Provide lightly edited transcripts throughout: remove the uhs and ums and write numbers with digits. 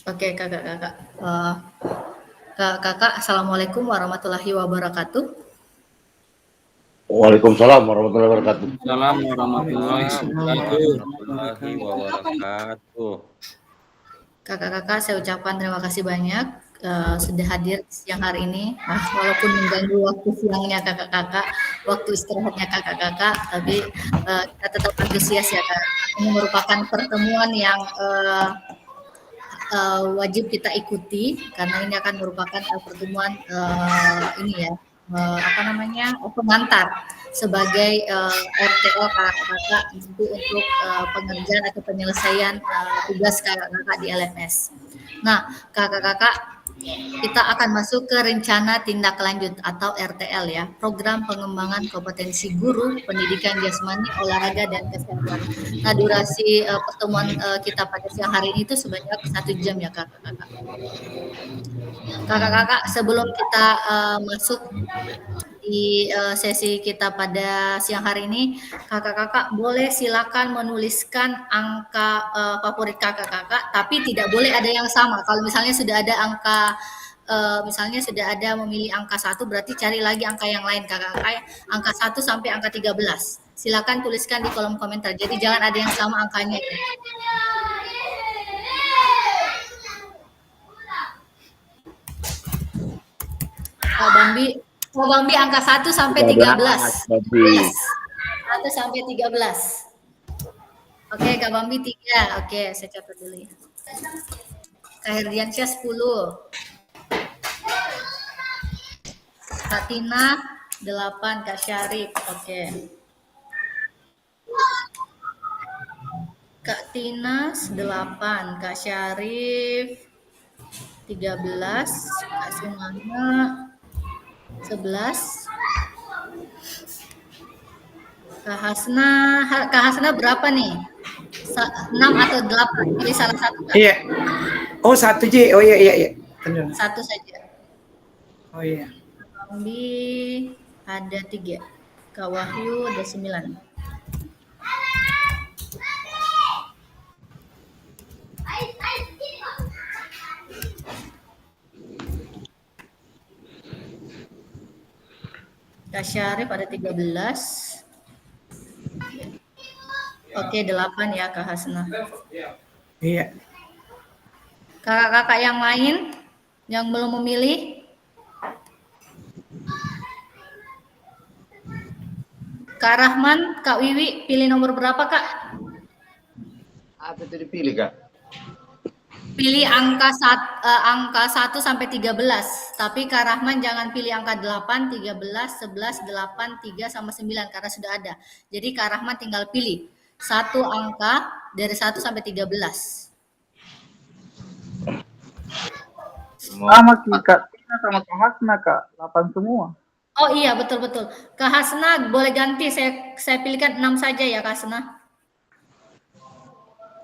Oke, kakak-kakak. Kakak, assalamualaikum warahmatullahi wabarakatuh. Waalaikumsalam warahmatullahi wabarakatuh. Waalaikumsalam warahmatullahi warahmatullahi wabarakatuh. Kakak-kakak, saya ucapkan terima kasih banyak sudah hadir siang hari ini. Walaupun mengganggu waktu siangnya kakak-kakak, waktu istirahatnya kakak-kakak, tapi kita tetap antusias ya kak. Ini merupakan pertemuan yang wajib kita ikuti karena ini akan merupakan pertemuan ini ya apa namanya pengantar sebagai RTO kakak-kakak untuk pengerjaan atau penyelesaian tugas kakak-kakak di LMS. Nah, kakak-kakak kita akan masuk ke rencana tindak lanjut atau RTL ya, program pengembangan kompetensi guru, pendidikan jasmani, olahraga dan kesehatan. Nah, durasi pertemuan kita pada siang hari ini itu sebanyak 1 jam ya kakak-kakak. Kakak-kakak, sebelum kita masuk di sesi kita pada siang hari ini, kakak-kakak boleh silakan menuliskan angka favorit kakak-kakak, tapi tidak boleh ada yang sama. Kalau misalnya sudah ada angka, misalnya sudah ada memilih angka 1, berarti cari lagi angka yang lain kakak-kakak, angka 1 sampai angka 13. Silakan tuliskan di kolom komentar, jadi jangan ada yang sama angkanya ya. Bambi angka 1 sampai 13. 1 sampai 13. Oke, Kak Bambi 3. Oke, saya catat dulu ya. Kak Herdiansyah 10. Kak Tina 8, Kak Syarif. Oke. Kak Tina 8, Kak Syarif 13, Kak Sumana 11. Kak Hasna berapa nih? 6 atau 8? Pilih salah satu. Kak. Iya. Oh, 1 J. Oh iya. Benar. 1 saja. Oh iya. Bambi ada 3. Kak Wahyu ada 9. Kak Syarif ada 13. Oke, 8 ya Kak Hasna. Iya. Kakak-kakak yang lain yang belum memilih? Kak Rahman, Kak Wiwi, pilih nomor berapa Kak? Apa itu dipilih, Kak? Pilih angka 1 sampai 13. Tapi Kak Rahman jangan pilih angka 8, 13, 11, 8, 3 sama 9 karena sudah ada. Jadi Kak Rahman tinggal pilih satu angka dari 1 sampai 13. Sama Kak Tina sama Kak Hasna Kak, 8 semua. Oh iya betul. Kak Hasna boleh ganti, saya pilihkan 6 saja ya Kak Hasna.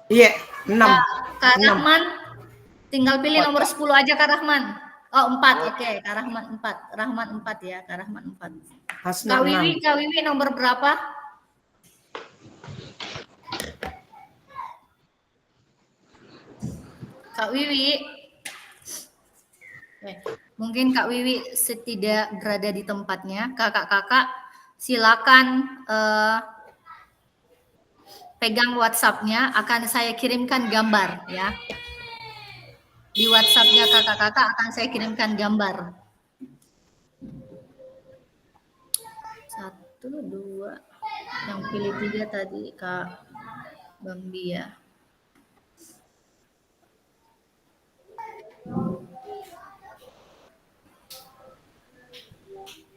Iya, 6. Kak Rahman tinggal pilih nomor 10 aja Kak Rahman. Oh 4, oke. Kak Rahman 4. Rahman 4 ya, Kak Rahman 4. Hasna Kak Wiwi nomor berapa? Kak Wiwi. Mungkin Kak Wiwi tidak berada di tempatnya. Kakak-kakak silakan pegang WhatsApp-nya, akan saya kirimkan gambar ya. Di WhatsApp-nya kakak-kakak akan saya kirimkan gambar. 1, 2, yang pilih 3 tadi Kak Bambi ya.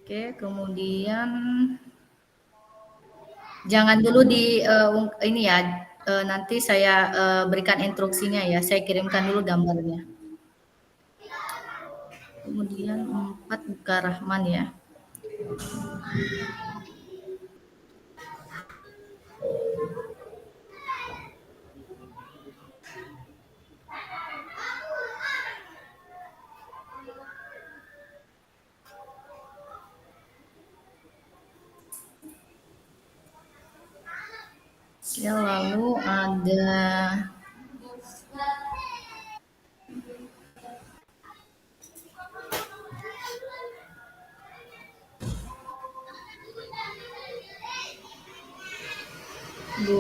Oke, kemudian jangan dulu di ini ya, nanti saya berikan instruksinya ya, saya kirimkan dulu gambarnya. Kemudian 4 Kak Rahman ya. Ya, lalu ada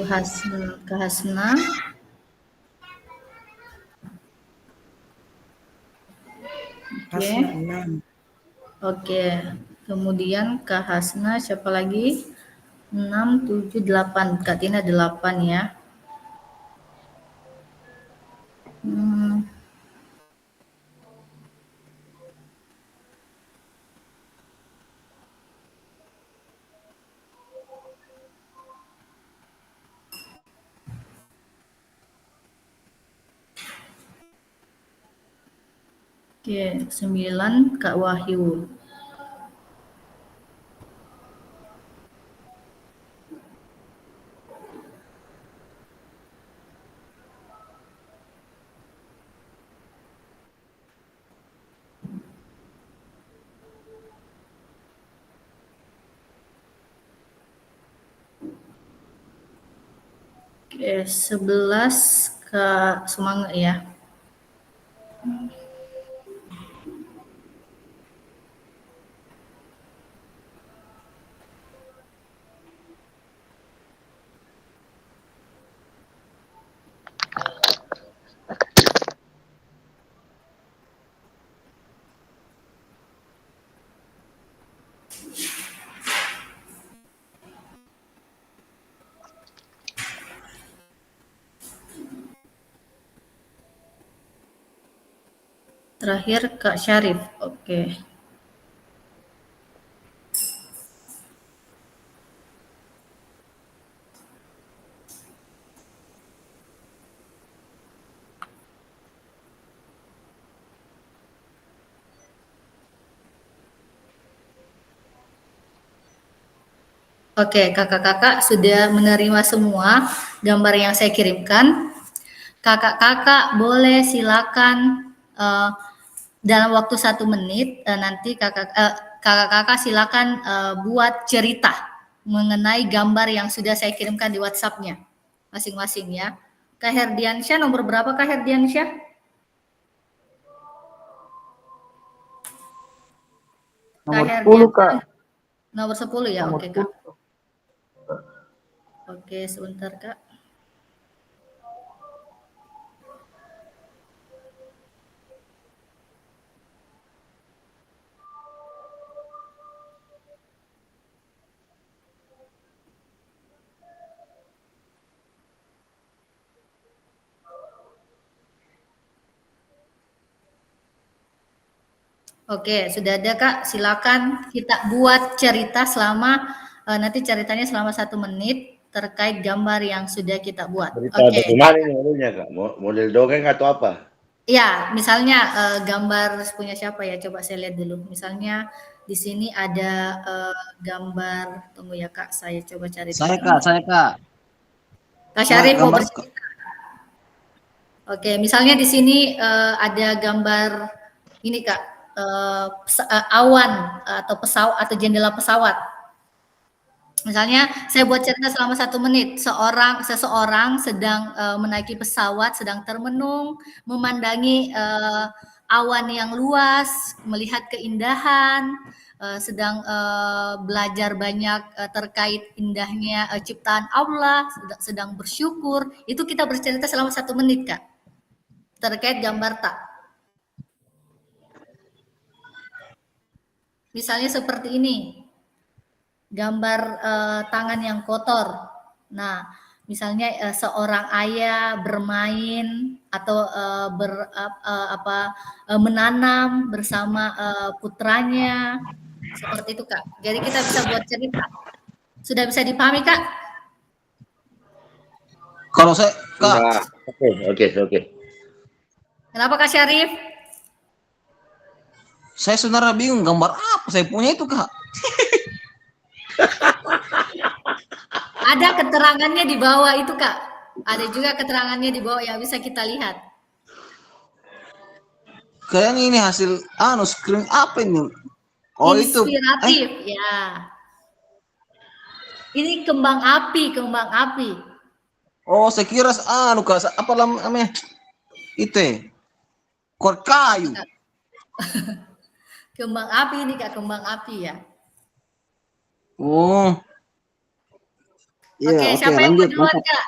Kak Hasna. Oke. Hasna 6. Oke. Kemudian Kak Hasna siapa lagi? 6, 7, 8. Kak Tina 8 ya. Hmm. Oke, 9 Kak Wahyu. Oke, 11 Kak Sumangga ya. Terakhir Kak Syarif. Oke. Oke, kakak-kakak sudah menerima semua gambar yang saya kirimkan. Kakak-kakak boleh silakan dalam waktu 1 menit nanti kakak-kakak silakan buat cerita mengenai gambar yang sudah saya kirimkan di WhatsApp-nya masing-masing ya. Kak Herdiansyah nomor berapa Kak Herdiansyah? Nomor 10, Kak. Nomor 10 ya, Nomor oke Kak. 10. Oke, sebentar Kak. Oke, sudah ada Kak. Silakan kita buat cerita selama nanti ceritanya selama 1 menit terkait gambar yang sudah kita buat. Cerita Oke. bagaimana ini modelnya, Kak? Model dongeng atau apa? Ya, misalnya gambar punya siapa ya? Coba saya lihat dulu. Misalnya di sini ada gambar. Tunggu ya Kak, saya coba cari dulu. Saya Kak. Kak Syarif mau Gambar bercerita. Oke, misalnya di sini ada gambar ini Kak, awan atau pesawat atau jendela pesawat. Misalnya saya buat cerita selama 1 menit, seseorang sedang menaiki pesawat, sedang termenung, memandangi awan yang luas, melihat keindahan, sedang belajar banyak terkait indahnya ciptaan Allah, sedang bersyukur. Itu kita bercerita selama 1 menit Kak, terkait gambar tak. Misalnya seperti ini. Gambar tangan yang kotor. Nah, misalnya seorang ayah bermain atau menanam bersama putranya, seperti itu Kak. Jadi kita bisa buat cerita. Sudah bisa dipahami Kak? Kalau saya Kak, Nah, oke. Kenapa Kak Syarif? saya sebenarnya bingung gambar apa saya punya itu Kak. Ada keterangannya di bawah itu Kak. Ada juga keterangannya di bawah yang bisa kita lihat. Kayaknya ini hasil screen apa ini? Oh Inspiratif, ya. Ini kembang api. Oh, saya kira Kak, apa namanya? Itu. Korek kayu. Kembang api ini Kak, kembang api ya. Oh. Iya, Oke, oke, siapa yang mau lanjut. duluan Mantap. Kak?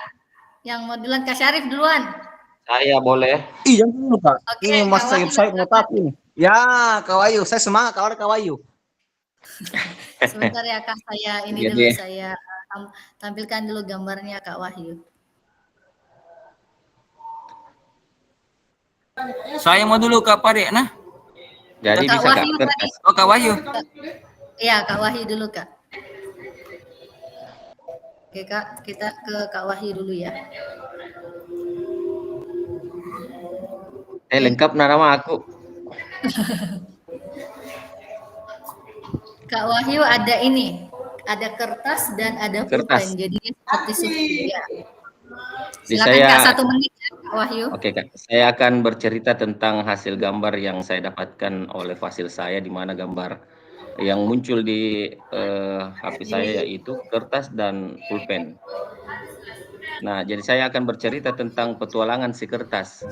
Yang mau duluan Kak Syarif duluan. Saya boleh. Ih, jangan dulu, Pak. Oke, Ini Mas Kak Sayup Wahyu Sayup mau silakan. tapi ini. Ya, Kak Wahyu. Saya semangat kawan Kak Wahyu. Sebentar ya Kak, saya ini Jadi dulu saya tampilkan dulu gambarnya Kak Wahyu. saya mau dulu Kak Pade, nah. Jadi Kak bisa Kak Wahyu kertas. tadi. Oh Kak Wahyu. Iya, Kak Wahyu dulu Kak. Oke Kak, kita ke Kak Wahyu dulu ya. Lengkap nama aku. Kak Wahyu ada ini, ada kertas dan ada Kertas. pulpen, jadi seperti sufi ya. Jadi Silakan saya Kak, 1 menit ya Kak Wahyu. Oke Kak, saya akan bercerita tentang hasil gambar yang saya dapatkan oleh fasil saya, di mana gambar yang muncul di HP saya yaitu kertas dan pulpen. Nah, jadi saya akan bercerita tentang petualangan si kertas.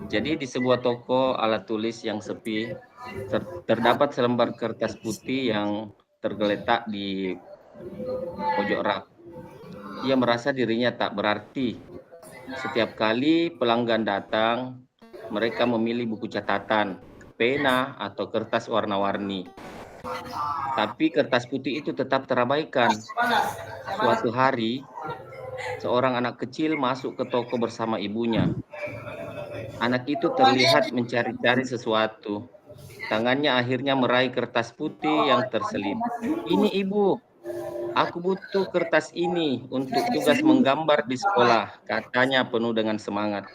Jadi di sebuah toko alat tulis yang sepi, terdapat selembar kertas putih yang tergeletak di pojok rak. Ia merasa dirinya tak berarti. Setiap kali pelanggan datang, mereka memilih buku catatan, pena, atau kertas warna-warni. Tapi kertas putih itu tetap terabaikan. Suatu hari, seorang anak kecil masuk ke toko bersama ibunya. Anak itu terlihat mencari-cari sesuatu. Tangannya akhirnya meraih kertas putih yang terselip. "Ini ibu, aku butuh kertas ini untuk tugas menggambar di sekolah," katanya penuh dengan semangat.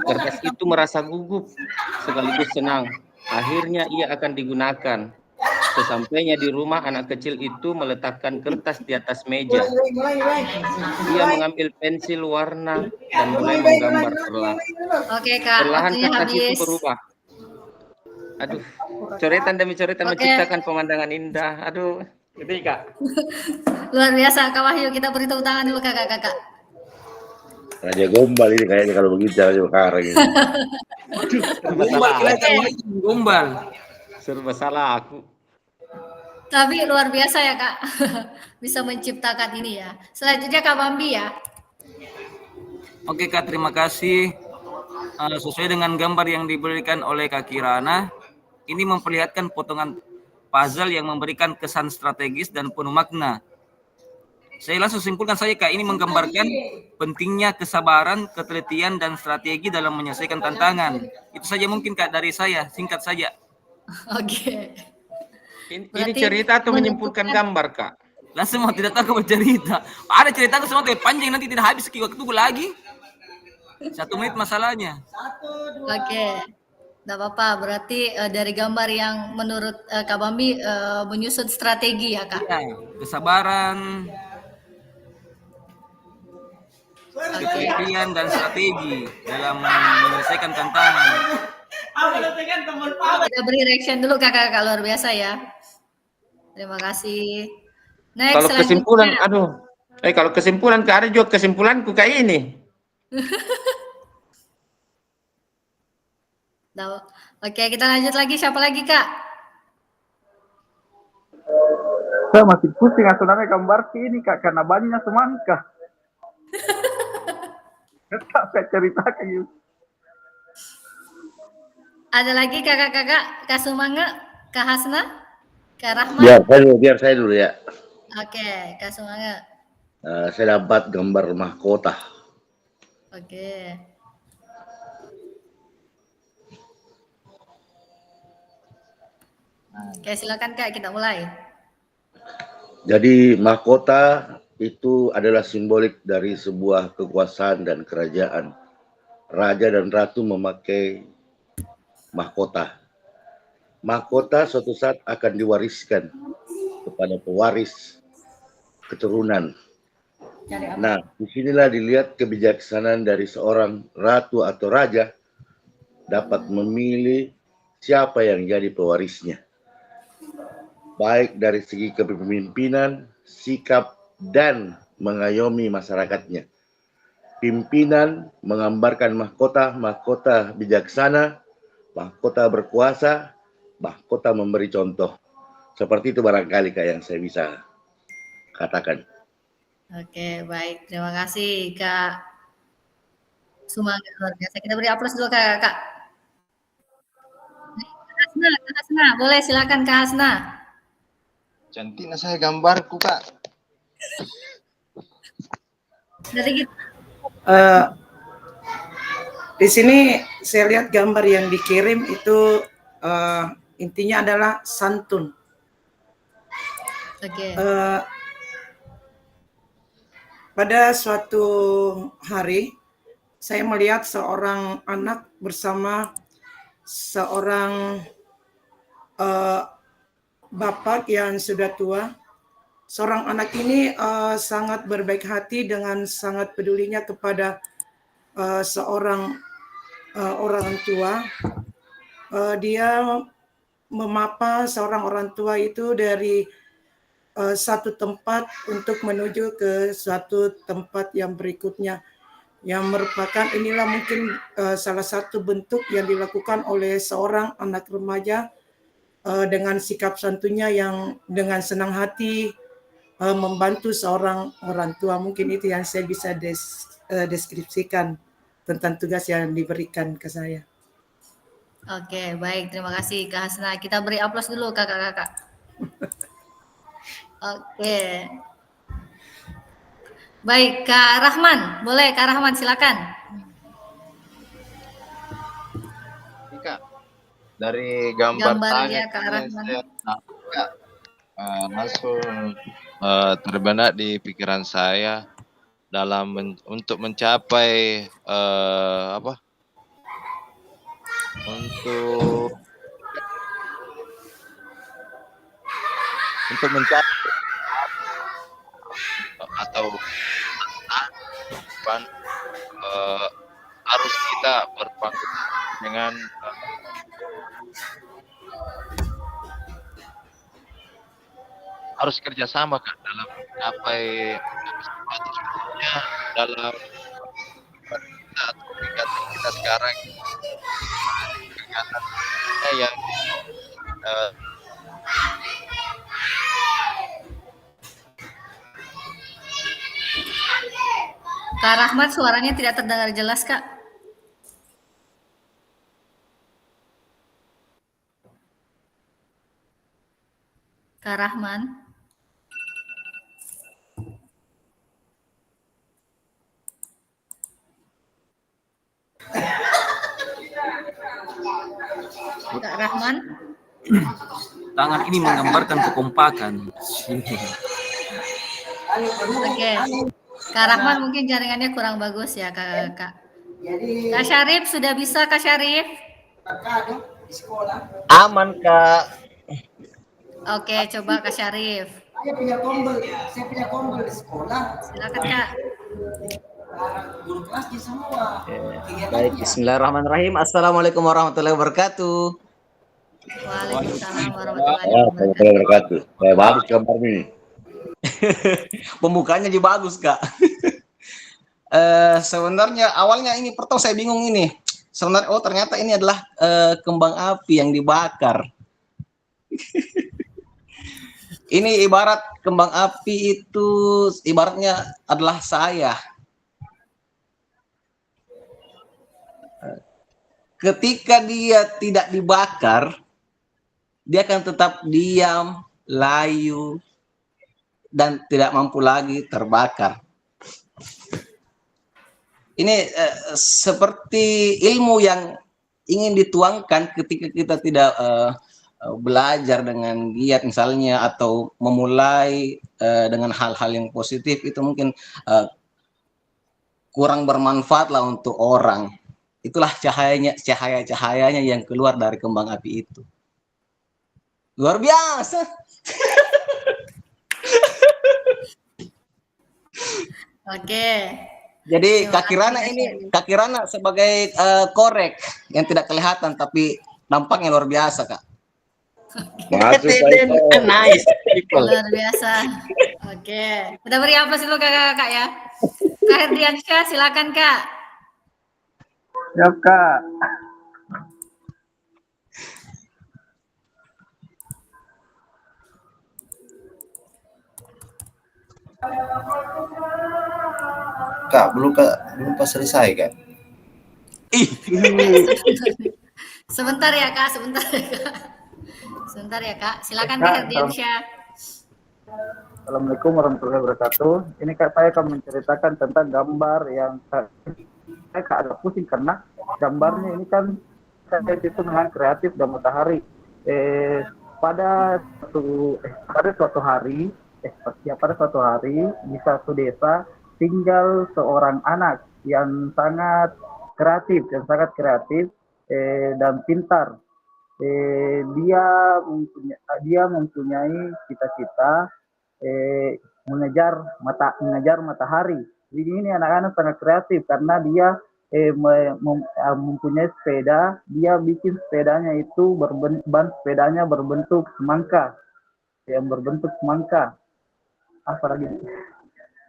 Kertas itu merasa gugup sekaligus senang. Akhirnya ia akan digunakan. Sesampainya di rumah, anak kecil itu meletakkan kertas di atas meja. Ia mengambil pensil warna dan mulai menggambar perlahan. Oke Kak, Perlahan waktunya kertas itu habis. berubah. Aduh, coretan demi coretan Oke. menciptakan pemandangan indah. Aduh, itu Kak. Luar biasa Kak Wahyu, kita beri tepuk tangan dulu kakak-kakak. Raja Gombal ini kayaknya kalau begitu Raja Karang ini. Gombal kelihatan Oke. gombal. Serba salah aku. Tapi luar biasa ya Kak, bisa menciptakan ini ya. Selanjutnya Kak Bambi ya. Oke Kak, terima kasih. Sesuai dengan gambar yang diberikan oleh Kak Kirana, ini memperlihatkan potongan puzzle yang memberikan kesan strategis dan penuh makna. Saya langsung simpulkan saja Kak, ini menggambarkan pentingnya kesabaran, ketelitian, dan strategi dalam menyelesaikan tantangan. Itu saja mungkin Kak dari saya, singkat saja. Oke. Ini Berarti cerita atau menyimpulkan gambar Kak? Langsung mau tidak tahu bercerita. Ada cerita semua tapi panjang, nanti tidak habis waktu lagi. 1 menit masalahnya. Oke. Tidak apa-apa, berarti dari gambar yang menurut Kak Bambi menyusun strategi ya Kak? Ya, kesabaran, ketelitian, dan strategi dalam menyelesaikan tantangan. Kita beri reaction dulu kakak-kakak, luar biasa ya. Terima kasih. Next, Kalau kesimpulan, selanjutnya. kalau kesimpulan Kak, ada juga kesimpulanku kayak ini. Oke, kita lanjut lagi. Siapa lagi Kak? Saya masih pusing sebenarnya gambar ini Kak, karena banyak semangka. Tak saya ceritakan yuk. Ada lagi kakak-kakak? Kak Sumanga? Kak Hasna? Kak Rahmat? Biar saya dulu ya. Oke, Kak Sumanga. Saya dapat gambar mahkota. Oke. Oke, silakan Kak, kita mulai. Jadi mahkota itu adalah simbolik dari sebuah kekuasaan dan kerajaan. Raja dan ratu memakai mahkota. Mahkota suatu saat akan diwariskan kepada pewaris keturunan. Nah, disinilah dilihat kebijaksanaan dari seorang ratu atau raja dapat memilih siapa yang jadi pewarisnya. Baik dari segi kepemimpinan, sikap, dan mengayomi masyarakatnya. Pimpinan menggambarkan mahkota, mahkota bijaksana, mahkota berkuasa, mahkota memberi contoh. Seperti itu barangkali Kak yang saya bisa katakan. Oke, baik. Terima kasih Kak Sumangga luar biasa. Kita beri aplaus dulu Kak. Kak Hasna, boleh silakan Kak Hasna. Cantiknya saya gambarku, Kak. Dari kita. Eh, di sini saya lihat gambar yang dikirim itu intinya adalah santun. Oke. Pada suatu hari saya melihat seorang anak bersama seorang bapak yang sudah tua. Seorang anak ini sangat berbaik hati dengan sangat pedulinya kepada seorang orang tua. Dia memapa seorang orang tua itu dari satu tempat untuk menuju ke suatu tempat yang berikutnya, yang merupakan inilah mungkin salah satu bentuk yang dilakukan oleh seorang anak remaja dengan sikap santunnya yang dengan senang hati membantu seorang orang tua. Mungkin itu yang saya bisa deskripsikan tentang tugas yang diberikan ke saya. Oke, baik. Terima kasih Kak Hasna. Kita beri aplaus dulu kakak-kakak. Oke. Baik, Kak Rahman. Boleh Kak Rahman silakan. Kak, dari gambar Gambarnya tangan Kak ini Rahman. saya Kak, langsung terbenak di pikiran saya dalam untuk mencapai untuk mencapai atau harus kita berpangku dengan harus kerjasama Kak dalam mencapai sesuatu sebetulnya dalam kita atau kegiatan kita sekarang kegiatan yang Kak Rahmat, suaranya tidak terdengar jelas, Kak. Kak Rahman. Kak Rahman. Tangan ini menggambarkan kekompakan. Oke. Kak Rahman mungkin jaringannya kurang bagus ya, Kak. Kak Syarif, sudah bisa Kak Syarif? Aman, Kak. Oke, coba Kak Syarif. Saya punya tombol di sekolah. Silakan Kak. Guru kelasnya semua. Baik, bismillahirrahmanirrahim. Assalamualaikum warahmatullahi wabarakatuh. Waalaikumsalam warahmatullahi wabarakatuh. Bagus gambar ini. Pembukaannya juga bagus, Kak. Sebenarnya awalnya ini pertama saya bingung ini. Sebenarnya ternyata ini adalah kembang api yang dibakar. Ini ibarat kembang api itu ibaratnya adalah saya. Ketika dia tidak dibakar, dia akan tetap diam, layu, dan tidak mampu lagi terbakar. Ini seperti ilmu yang ingin dituangkan ketika kita tidak belajar dengan giat misalnya, atau memulai dengan hal-hal yang positif, itu mungkin kurang bermanfaat lah untuk orang. Itulah cahayanya yang keluar dari kembang api itu. Luar biasa. Oke. Jadi Kak Kirana sebagai korek yang tidak kelihatan tapi nampaknya luar biasa, Kak. Nice. Luar biasa. Oke. Kita beri apa sih lo kakak ya? Kak Herdiansyah, silakan Kak. Siap, Kak. Kak, belum pas selesai, Kak. Sebentar ya Kak, sebentar ya Kak. Sebentar ya Kak, silakan Kak Kak, Herdiansyah. Assalamualaikum warahmatullahi wabarakatuh. Ini Kak, saya akan menceritakan tentang gambar yang saya agak pusing karena gambarnya ini kan saya itu dengan kreatif dan matahari. Pada suatu hari di satu desa tinggal seorang anak yang sangat kreatif dan pintar. Dia mempunyai cita-cita mengejar matahari. Jadi ini anak-anak sangat kreatif karena dia mempunyai sepeda. Dia bikin sepedanya itu ban sepedanya berbentuk semangka, apalagi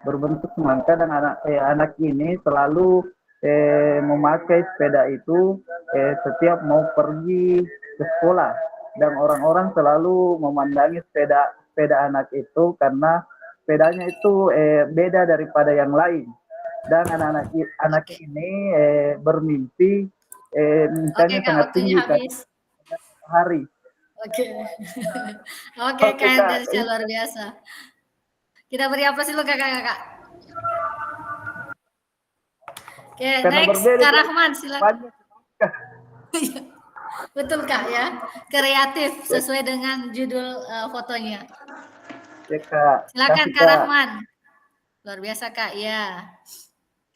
berbentuk semangka, dan anak ini selalu memakai sepeda itu setiap mau pergi ke sekolah, dan orang-orang selalu memandangi sepeda anak itu karena sepedanya itu beda daripada yang lain. Dan anak ini bermimpi misalnya Kak, sangat waktunya tinggi habis. hari. Oke. Oke Kak Herdiansyah, luar biasa. Kita beri aplaus dulu Kakak. Oke, next Kak Rahman, silakan. Betul Kak ya, kreatif sesuai dengan judul fotonya. Ya, Kak. Silakan Kasih, Kak Rahman. Luar biasa Kak, ya.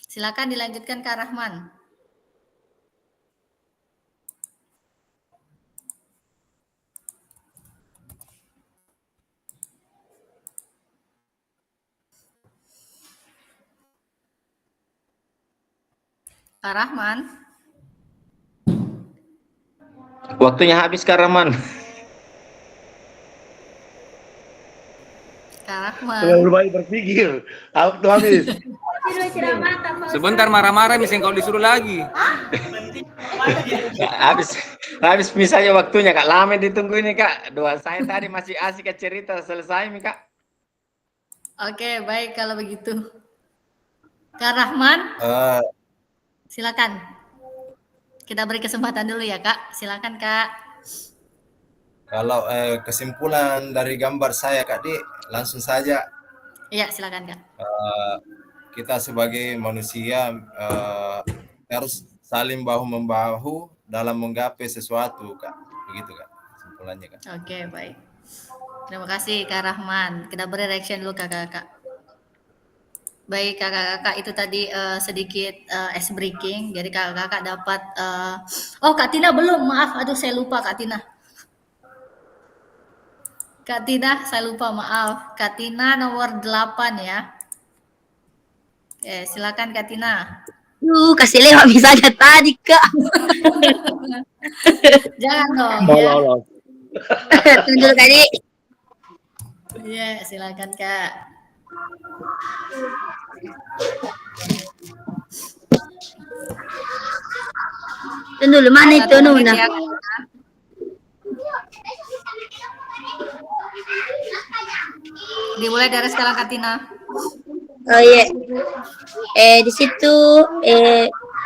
Silakan dilanjutkan Kak Rahman. Kak Rahman. Waktunya habis Kak Rahman. Kak Rahman. Terlalu banyak berpikir. Waktu habis. Sebentar marah-marah misalnya kalau disuruh lagi. habis misalnya waktunya Kak. Lama ditunggu ini Kak. Doa saya tadi masih asik cerita, selesai nih Kak. Oke, baik kalau begitu. Kak Rahman. Silakan. Kita beri kesempatan dulu ya Kak. Silakan Kak. Kalau kesimpulan dari gambar saya Kak Di, langsung saja. Iya, silakan Kak. Kita sebagai manusia harus saling bahu-membahu dalam menggapai sesuatu Kak. Begitu Kak kesimpulannya Kak. Oke, baik. Terima kasih Kak Rahman. Kita beri reaction dulu Kakak. Baik kakak-kakak, itu tadi sedikit ice breaking. Jadi kakak-kakak dapat oh Kak Tina belum, maaf, aduh saya lupa Kak Tina. Kak Tina, saya lupa, maaf. Kak Tina nomor 8 ya. Oke, silakan Kak Tina. Kasih lewat misalnya tadi Kak. Jangan dong ya. Tunggu tadi. Iya, silakan Kak. Tunggu dulu, mana itu Nuna? Ya, dimulai dari sekarang Kak Tina. Oh iya. Di situ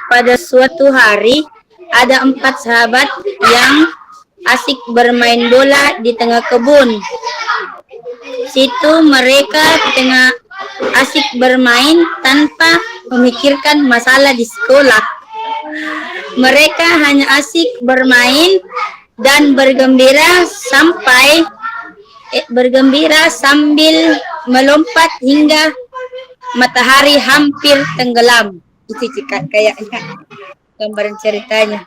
pada suatu hari ada 4 sahabat yang asik bermain bola di tengah kebun. Situ mereka tengah asik bermain tanpa memikirkan masalah di sekolah. Mereka hanya asik bermain dan bergembira sambil melompat hingga matahari hampir tenggelam. Itu kayaknya gambaran ceritanya.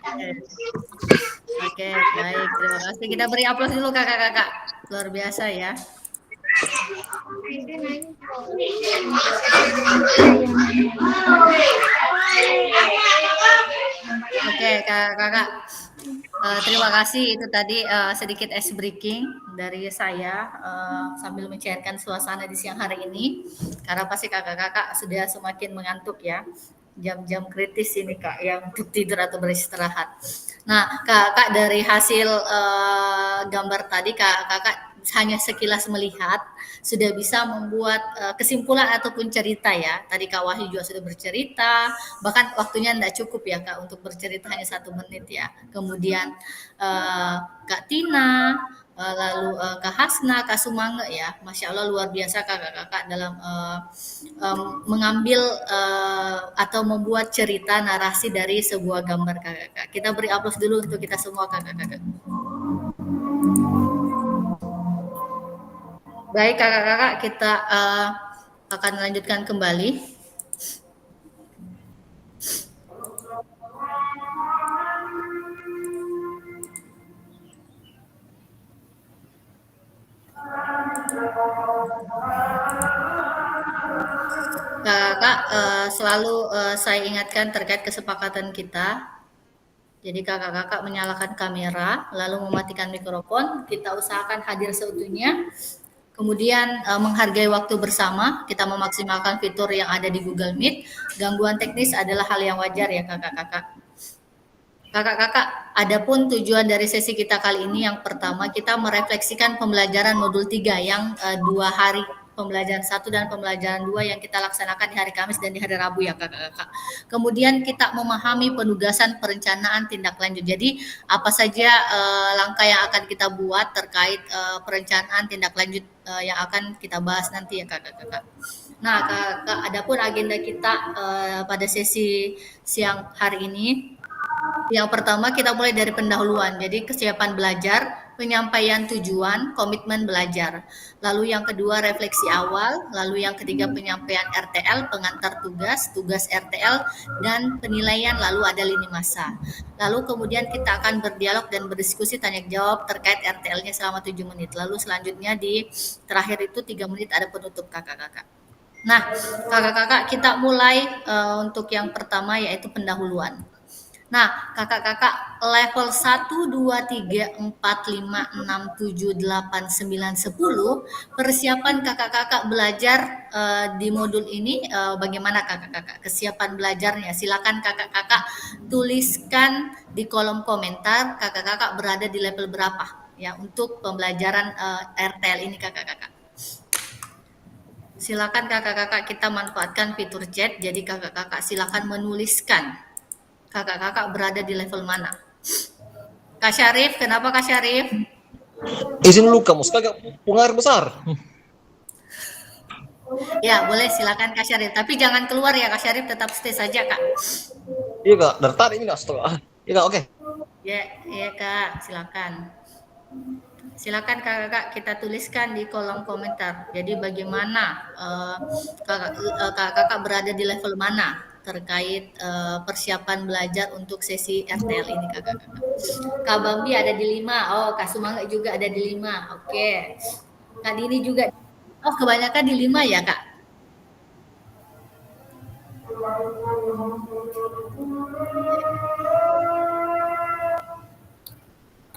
Oke, baik, terima kasih. Kita beri aplaus dulu kakak-kakak. Luar biasa ya. Oke, kakak-kakak. Terima kasih, itu tadi sedikit ice breaking dari saya sambil mencairkan suasana di siang hari ini, karena pasti kakak-kakak sudah semakin mengantuk ya, jam-jam kritis ini Kak, yang untuk tidur atau beristirahat. Nah Kakak, dari hasil gambar tadi kakak hanya sekilas melihat sudah bisa membuat kesimpulan ataupun cerita ya. Tadi Kak Wahyu juga sudah bercerita, bahkan waktunya tidak cukup ya Kak untuk bercerita hanya 1 menit ya. Kemudian Kak Tina, lalu Kak Hasna, Kak Sumange ya, Masya Allah luar biasa kakak-kakak dalam mengambil atau membuat cerita narasi dari sebuah gambar kakak-kakak. Kita beri aplaus dulu untuk kita semua kakak-kakak. Baik kakak-kakak, kita akan lanjutkan kembali. Kakak selalu saya ingatkan terkait kesepakatan kita. Jadi kakak-kakak menyalakan kamera, lalu mematikan mikrofon, kita usahakan hadir seutuhnya. Kemudian menghargai waktu bersama, kita memaksimalkan fitur yang ada di Google Meet. Gangguan teknis adalah hal yang wajar ya kakak-kakak. Kakak-kakak, adapun tujuan dari sesi kita kali ini yang pertama, kita merefleksikan pembelajaran modul 3 yang 2 hari pembelajaran 1 dan pembelajaran 2 yang kita laksanakan di hari Kamis dan di hari Rabu ya kakak-kakak. Kemudian kita memahami penugasan perencanaan tindak lanjut. Jadi apa saja langkah yang akan kita buat terkait perencanaan tindak lanjut yang akan kita bahas nanti ya kakak-kakak. Nah kakak, adapun agenda kita pada sesi siang hari ini, yang pertama kita mulai dari pendahuluan, jadi kesiapan belajar, penyampaian tujuan, komitmen belajar. Lalu yang kedua refleksi awal, lalu yang ketiga penyampaian RTL, pengantar tugas, tugas RTL, dan penilaian, lalu ada lini masa. Lalu kemudian kita akan berdialog dan berdiskusi tanya jawab terkait RTL-nya selama 7 menit. Lalu selanjutnya di terakhir itu 3 menit ada penutup kakak-kakak. Nah kakak-kakak kita mulai untuk yang pertama yaitu pendahuluan. Nah, kakak-kakak level 1, 2, 3, 4, 5, 6, 7, 8, 9, 10 persiapan kakak-kakak belajar di modul ini bagaimana kakak-kakak kesiapan belajarnya? Silakan kakak-kakak tuliskan di kolom komentar kakak-kakak berada di level berapa ya untuk pembelajaran RTL ini kakak-kakak. Silakan kakak-kakak kita manfaatkan fitur chat, jadi kakak-kakak silakan menuliskan kakak-kakak berada di level mana. Kak Syarif, kenapa Kak Syarif? Izin dulu kamu, kagak pengaruh besar. Ya boleh silakan Kak Syarif, tapi jangan keluar ya Kak Syarif, tetap stay saja Kak. Iya Kak, dari tadi ini Kak setengah. Iya Kak, oke. Ya Kak, silakan. Silakan kakak-kakak kita tuliskan di kolom komentar. Jadi bagaimana kakak-kakak berada di level mana terkait persiapan belajar untuk sesi RTL ini kakak-kakak. Kak Bambi ada di 5. Oh, Kak Sumange juga ada di 5. Oke. Kak Dini juga. Oh, kebanyakan di 5 ya, Kak?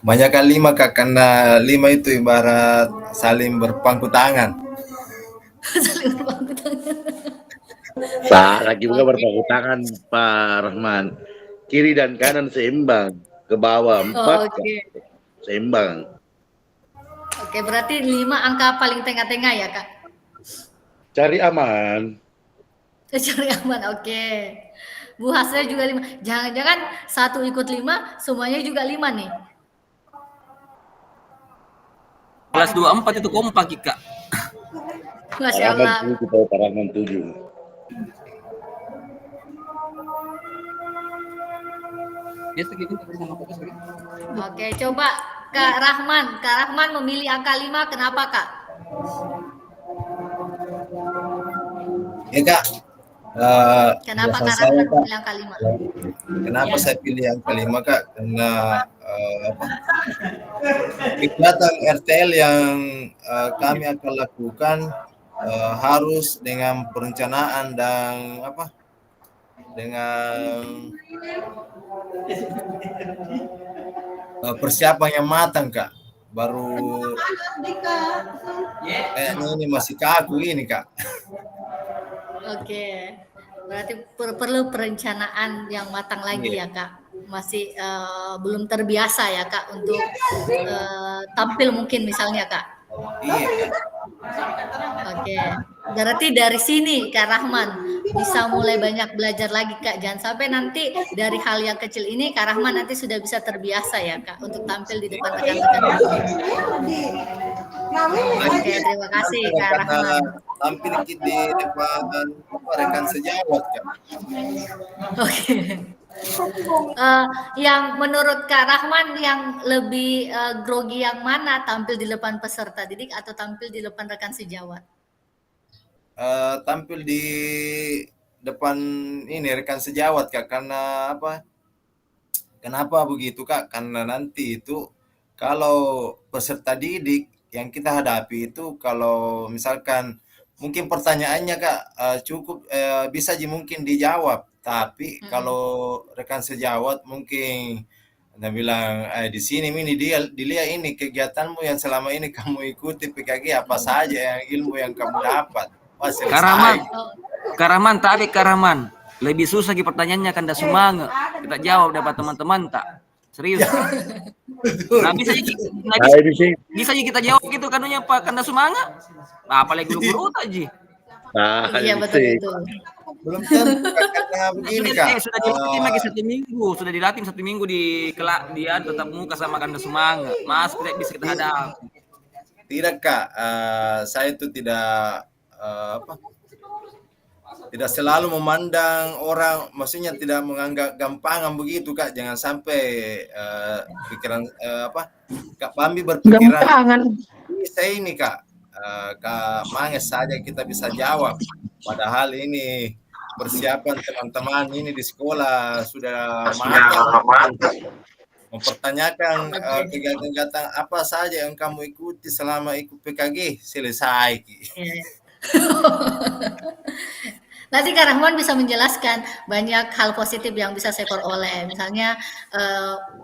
Kebanyakan 5 Kak, karena 5 itu ibarat saling berpangku tangan. Saling berpangku tangan. Lagi juga berpangku tangan Pak Rahman. Kiri dan kanan seimbang, ke bawah 4 seimbang. Oke, berarti 5 angka paling tengah-tengah ya Kak? Cari aman. Cari aman, oke. Bu Hasna juga 5. Jangan-jangan 1 ikut 5, semuanya juga 5 nih. Kelas 24 itu kompak Kak. Masya Allah. Paraman 7. Oke, coba Kak Rahman. Kak Rahman memilih angka 5, kenapa Kak? Ya Kak. Kenapa Kak Rahman memilih angka 5? Kenapa saya pilih angka 5 Kak? Karena kegiatan RTL yang kami akan lakukan harus dengan perencanaan dan dengan persiapan yang matang Kak. Baru ini masih kaku ini Kak. Oke, berarti perlu perencanaan yang matang lagi ya Kak. Masih belum terbiasa ya Kak untuk tampil mungkin misalnya Kak. Iya. Oke, berarti dari sini Kak Rahman bisa mulai banyak belajar lagi Kak. Jangan sampai nanti dari hal yang kecil ini Kak Rahman nanti sudah bisa terbiasa ya Kak untuk tampil di depan rekan-rekan. Oke, terima kasih Kak Rahman. Tampil di depan rekan sejawat Kak. Oke. Yang menurut Kak Rahman yang lebih grogi yang mana, tampil di depan peserta didik atau tampil di depan rekan sejawat? Tampil di depan ini rekan sejawat Kak, karena apa? Kenapa begitu Kak? Karena nanti itu kalau peserta didik yang kita hadapi itu kalau misalkan mungkin pertanyaannya Kak cukup bisa mungkin dijawab. Tapi kalau rekan sejawat mungkin Anda bilang di sini ini dilihat ini kegiatanmu yang selama ini kamu ikuti PKG apa saja yang ilmu yang kamu dapat. Karaman tapi Karaman lebih susah di pertanyaannya kan dah semangat kita jawab dapat teman-teman tak serius. Nah, bisa kita jawab gitu kanunya Pak kanda semangat. Nah, apalagi guru-guru tadi. Iya betul. Belum tentu karena begini Kak. Sudah dilatih lagi 1 minggu, sudah dilatih 1 minggu di kelak dia tetap muka sama kanda semangat. Mas tidak bisa kita hadap. Tidak Kak, saya itu tidak tidak selalu memandang orang, maksudnya tidak menganggap gampangan begitu Kak. Jangan sampai pikiran Kak Bambi berpikiran saya ini Kak. Kak Manges saja kita bisa jawab. Padahal ini persiapan teman-teman ini di sekolah sudah matang. Mempertanyakan kegiatan-kegiatan apa saja yang kamu ikuti selama ikut PKG selesai. Nanti Kak Rahman bisa menjelaskan banyak hal positif yang bisa saya peroleh. Misalnya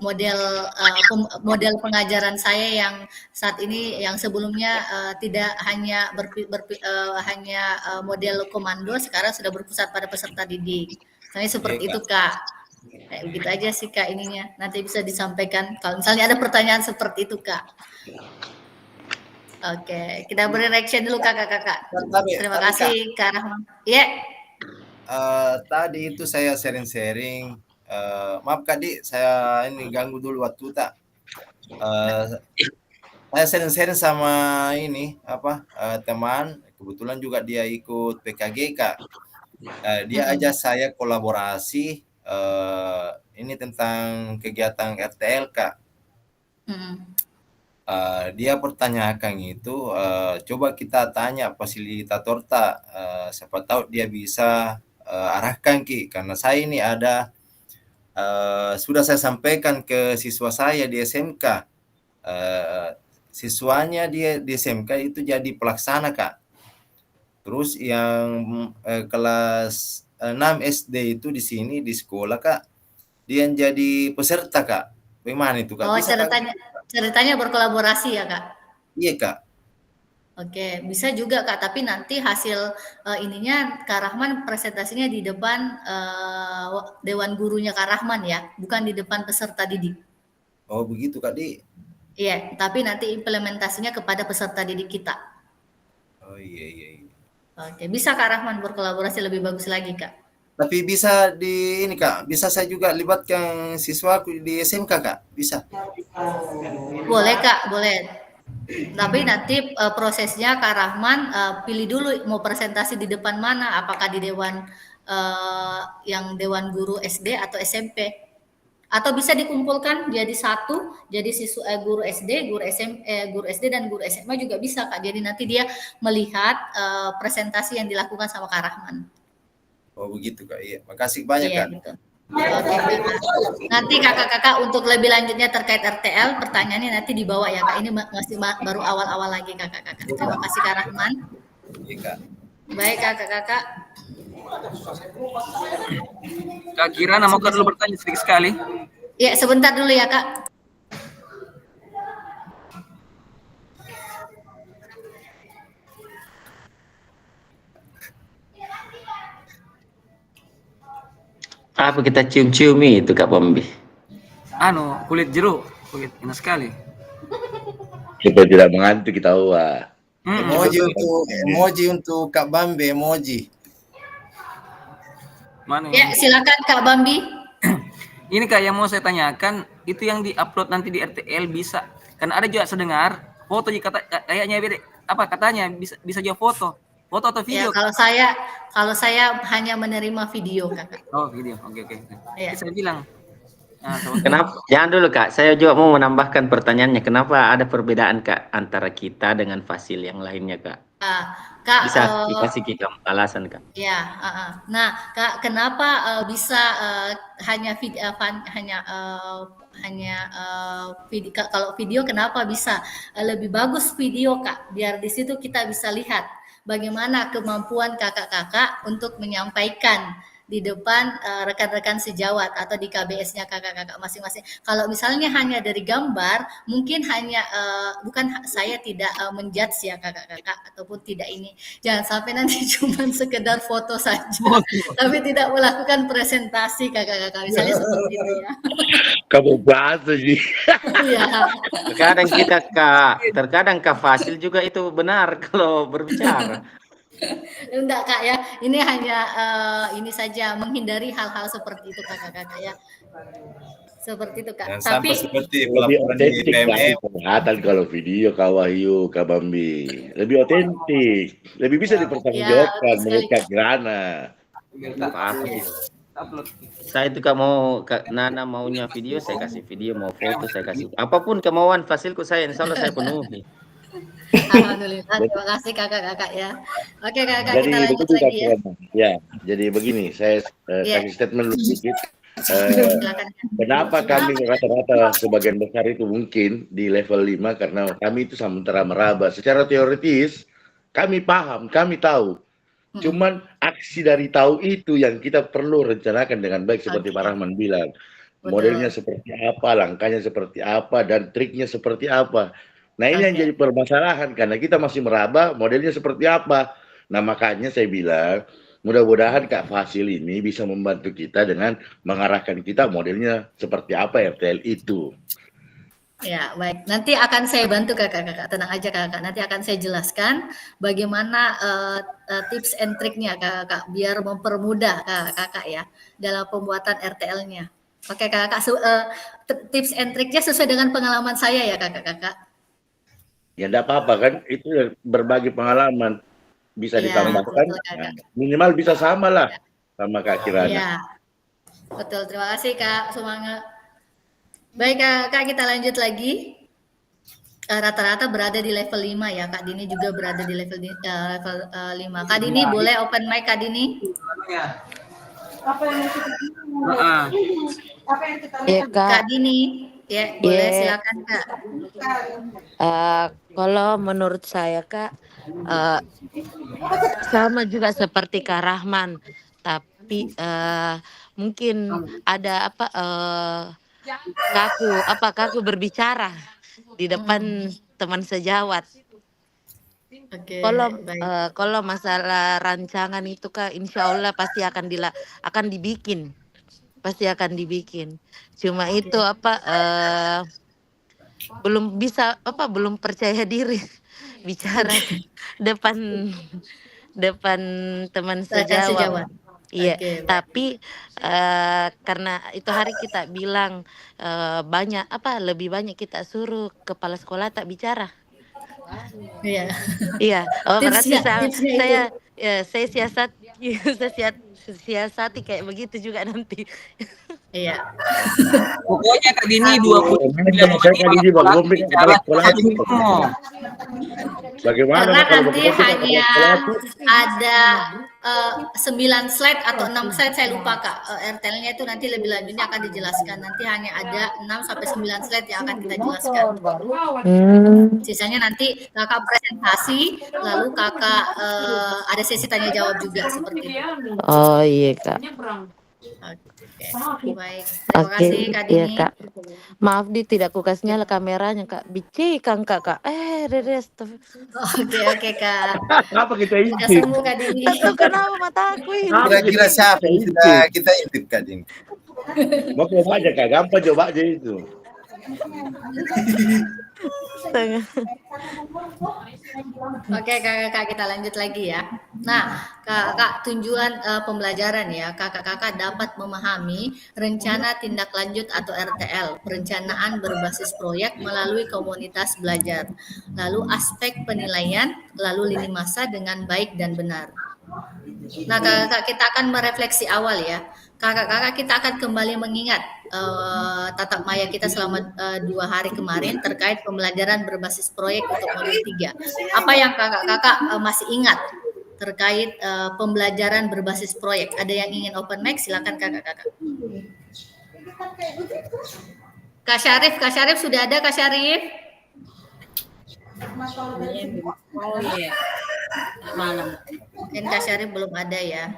model pengajaran saya yang saat ini, yang sebelumnya tidak hanya hanya model komando, sekarang sudah berpusat pada peserta didik. Misalnya seperti itu Kak. Kayak begitu aja sih Kak ininya. Nanti bisa disampaikan kalau misalnya ada pertanyaan seperti itu Kak. Oke, kita beri reaction dulu kakak-kakak. Terima kasih Kak Rahman. Iya. Tadi itu saya sharing-sharing. Maaf Kak Di, saya ini ganggu dulu waktu tak. Saya sharing-sharing sama ini teman. Kebetulan juga dia ikut PKG Kak. Dia ajak saya kolaborasi. Ini tentang kegiatan RTL Kak. Dia pertanyakan itu, coba kita tanya fasilitator tak, siapa tahu dia bisa arahkan Ki, karena saya ini ada sudah saya sampaikan ke siswa saya di SMK, siswanya dia di SMK itu jadi pelaksana Kak, terus yang kelas 6 SD itu di sini di sekolah Kak, dia jadi peserta Kak. Bagaimana itu Kak? Oh, ceritanya berkolaborasi ya Kak? Iya Kak. Oke, bisa juga Kak, tapi nanti hasil ininya Kak Rahman presentasinya di depan Dewan Gurunya Kak Rahman ya, bukan di depan peserta didik. Oh begitu Kak Di? Iya, tapi nanti implementasinya kepada peserta didik kita. Oh iya. Oke, bisa Kak Rahman berkolaborasi lebih bagus lagi Kak. Tapi bisa di ini Kak, bisa saya juga libatkan siswaku di SMK Kak, bisa? Boleh Kak, boleh. Tapi nanti prosesnya Kak Rahman pilih dulu mau presentasi di depan mana, apakah di dewan yang Dewan Guru SD atau SMP, atau bisa dikumpulkan jadi satu, jadi siswa guru SD, guru SD dan guru SMA juga bisa Kak. Jadi nanti dia melihat presentasi yang dilakukan sama Kak Rahman. Oh begitu Kak, iya. Makasih banyak Kak. Gitu. Oke, nanti kakak-kakak untuk lebih lanjutnya terkait RTL, pertanyaannya nanti dibawa ya Kak. Ini masih baru awal-awal lagi kakak-kakak. Terima kasih Kak Rahman. Iya Kak. Baik kakak-kakak. Kak Kirana mau dulu bertanya sedikit sekali. Ya sebentar dulu ya Kak. Apa kita cium-ciumi itu Kak Bambi? Kulit jeruk, kulit enak sekali. Supaya tidak mengantuk kita wah. Emoji untuk Kak Bambi, emoji. Mana Ya, silakan Kak Bambi. Ini Kak yang mau saya tanyakan, itu yang di-upload nanti di RTL bisa. Karena ada juga sedengar foto kayaknya apa katanya bisa juga foto atau video. Ya, kalau saya hanya menerima video, Kakak. Oh, video. Oke. Ya. Saya bilang. Nah, Kenapa? Jangan dulu Kak, saya juga mau menambahkan pertanyaannya. Kenapa ada perbedaan Kak antara kita dengan Fasil yang lainnya Kak? Kak, Bisa dikasih kita alasan Kak? Ya, nah Kak, kenapa bisa hanya video? Kalau video kenapa bisa lebih bagus video Kak? Biar di situ kita bisa lihat bagaimana kemampuan kakak-kakak untuk menyampaikan di depan rekan-rekan sejawat atau di KBS-nya kakak-kakak masing-masing. Kalau misalnya hanya dari gambar, mungkin hanya bukan saya tidak menjudge ya kakak-kakak ataupun tidak ini. Jangan sampai nanti cuma sekedar foto saja, tapi tidak melakukan presentasi kakak-kakak. Misalnya seperti itu ya. Kamu bahas sih. Iya. Terkadang Kak Fasil juga itu benar kalau berbicara. Enggak Kak ya, ini hanya ini saja menghindari hal-hal seperti itu kakak-kakak ya. Seperti itu Kak. Dan Tapi seperti lebih otentik kelihatan kalau video Kak Wahyu, Kak Bambi. Lebih otentik, lebih bisa dipertanggungjawabkan menurut Kak Grana. Saya itu mau Kak Nana maunya video, saya kasih video, mau foto saya kasih. Apapun kemauan Fasilku saya insya Allah saya penuhi. Alhamdulillah, terima kasih kakak-kakak ya. Oke kakak, kita lanjut lagi ya. Ya, jadi begini, saya kasih statement dulu sedikit. Kenapa kami rata-rata sebagian besar itu mungkin di level 5 karena kami itu sementara meraba. Secara teoritis kami paham, kami tahu. Cuman aksi dari tahu itu yang kita perlu rencanakan dengan baik seperti Pak Rahman bilang. Modelnya seperti apa, langkahnya seperti apa, dan triknya seperti apa. Nah ini yang jadi permasalahan karena kita masih meraba modelnya seperti apa. Nah makanya saya bilang mudah-mudahan Kak Fasil ini bisa membantu kita dengan mengarahkan kita modelnya seperti apa RTL itu. Ya baik, nanti akan saya bantu kakak-kakak, tenang aja kakak. Nanti akan saya jelaskan bagaimana tips and triknya kakak biar mempermudah kakak ya dalam pembuatan RTL-nya. Oke kakak, tips and triknya sesuai dengan pengalaman saya ya kakak-kakak. Ya enggak apa-apa kan, itu berbagi pengalaman bisa ditambahkan, minimal bisa sama lah sama Kak Kirana. Iya, betul. Terima kasih Kak Sumangga. Baik Kak, kita lanjut lagi. Rata-rata berada di level 5 ya, Kak Dini juga berada di level 5. Kak Dini boleh open mic Kak Dini? Apa yang kita lihat? Kak Dini. Ya, boleh silakan Kak. Kalau menurut saya Kak, sama juga seperti Kak Rahman, tapi mungkin ada kaku berbicara di depan teman sejawat. Kalau masalah rancangan itu Kak, insya Allah pasti akan dibikin. Pasti akan dibikin. Cuma itu belum bisa belum percaya diri bicara depan teman sejawat. Iya, tapi karena itu hari kita bilang lebih banyak kita suruh kepala sekolah tak bicara. Iya. Iya. Oh, berarti tipsnya saya siasati kayak begitu juga nanti. Iya. Pokoknya Kak Dini 29 bagaimana karena nanti hanya ada 9 slide atau 6 slide, saya lupa Kak. RTL-nya itu nanti lebih lanjutnya akan dijelaskan. Nanti hanya ada 6 sampai 9 slide yang akan kita jelaskan. Sisanya nanti Kakak presentasi, lalu Kakak ada sesi tanya jawab juga seperti itu. Oh iya Kak. Oke, baik. Terima kasih Kak Dini. Iya, Kak. Maaf tidak kukas nyala kameranya Kak. Bicikang Kak. Oke Kak. Apa kita ini? Sudah sembuh Kak Dini. Kenapa mataku ini? Kira-kira siapa kita intip Kak Dini? Mau coba aja Kak, gampang coba aja itu. Oke, kakak kita lanjut lagi ya. Nah, kakak tujuan pembelajaran ya, kakak-kakak dapat memahami rencana tindak lanjut atau RTL, perencanaan berbasis proyek melalui komunitas belajar, lalu aspek penilaian, lalu lini masa dengan baik dan benar. Nah, kakak kita akan merefleksi awal ya. Kakak-kakak kita akan kembali mengingat tatap maya kita selama 2 hari kemarin terkait pembelajaran berbasis proyek untuk modul 3. Apa yang kakak-kakak masih ingat terkait pembelajaran berbasis proyek? Ada yang ingin open mic? Silakan kakak-kakak. Kak Syarif sudah ada Kak Syarif? Oh iya. Malam. Mungkin Kak Syarif belum ada ya.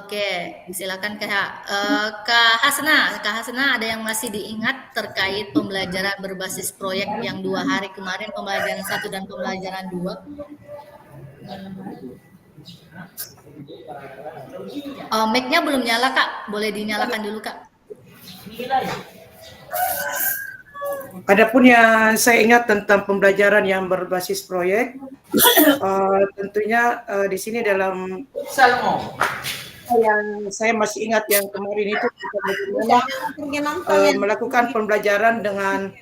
Oke, silakan Kak Hasna ada yang masih diingat terkait pembelajaran berbasis proyek yang 2 hari kemarin, pembelajaran 1 dan pembelajaran 2? Mic-nya belum nyala Kak, boleh dinyalakan dulu Kak. Adapun yang saya ingat tentang pembelajaran yang berbasis proyek, tentunya di sini dalam yang saya masih ingat yang kemarin itu bagaimana melakukan pembelajaran dengan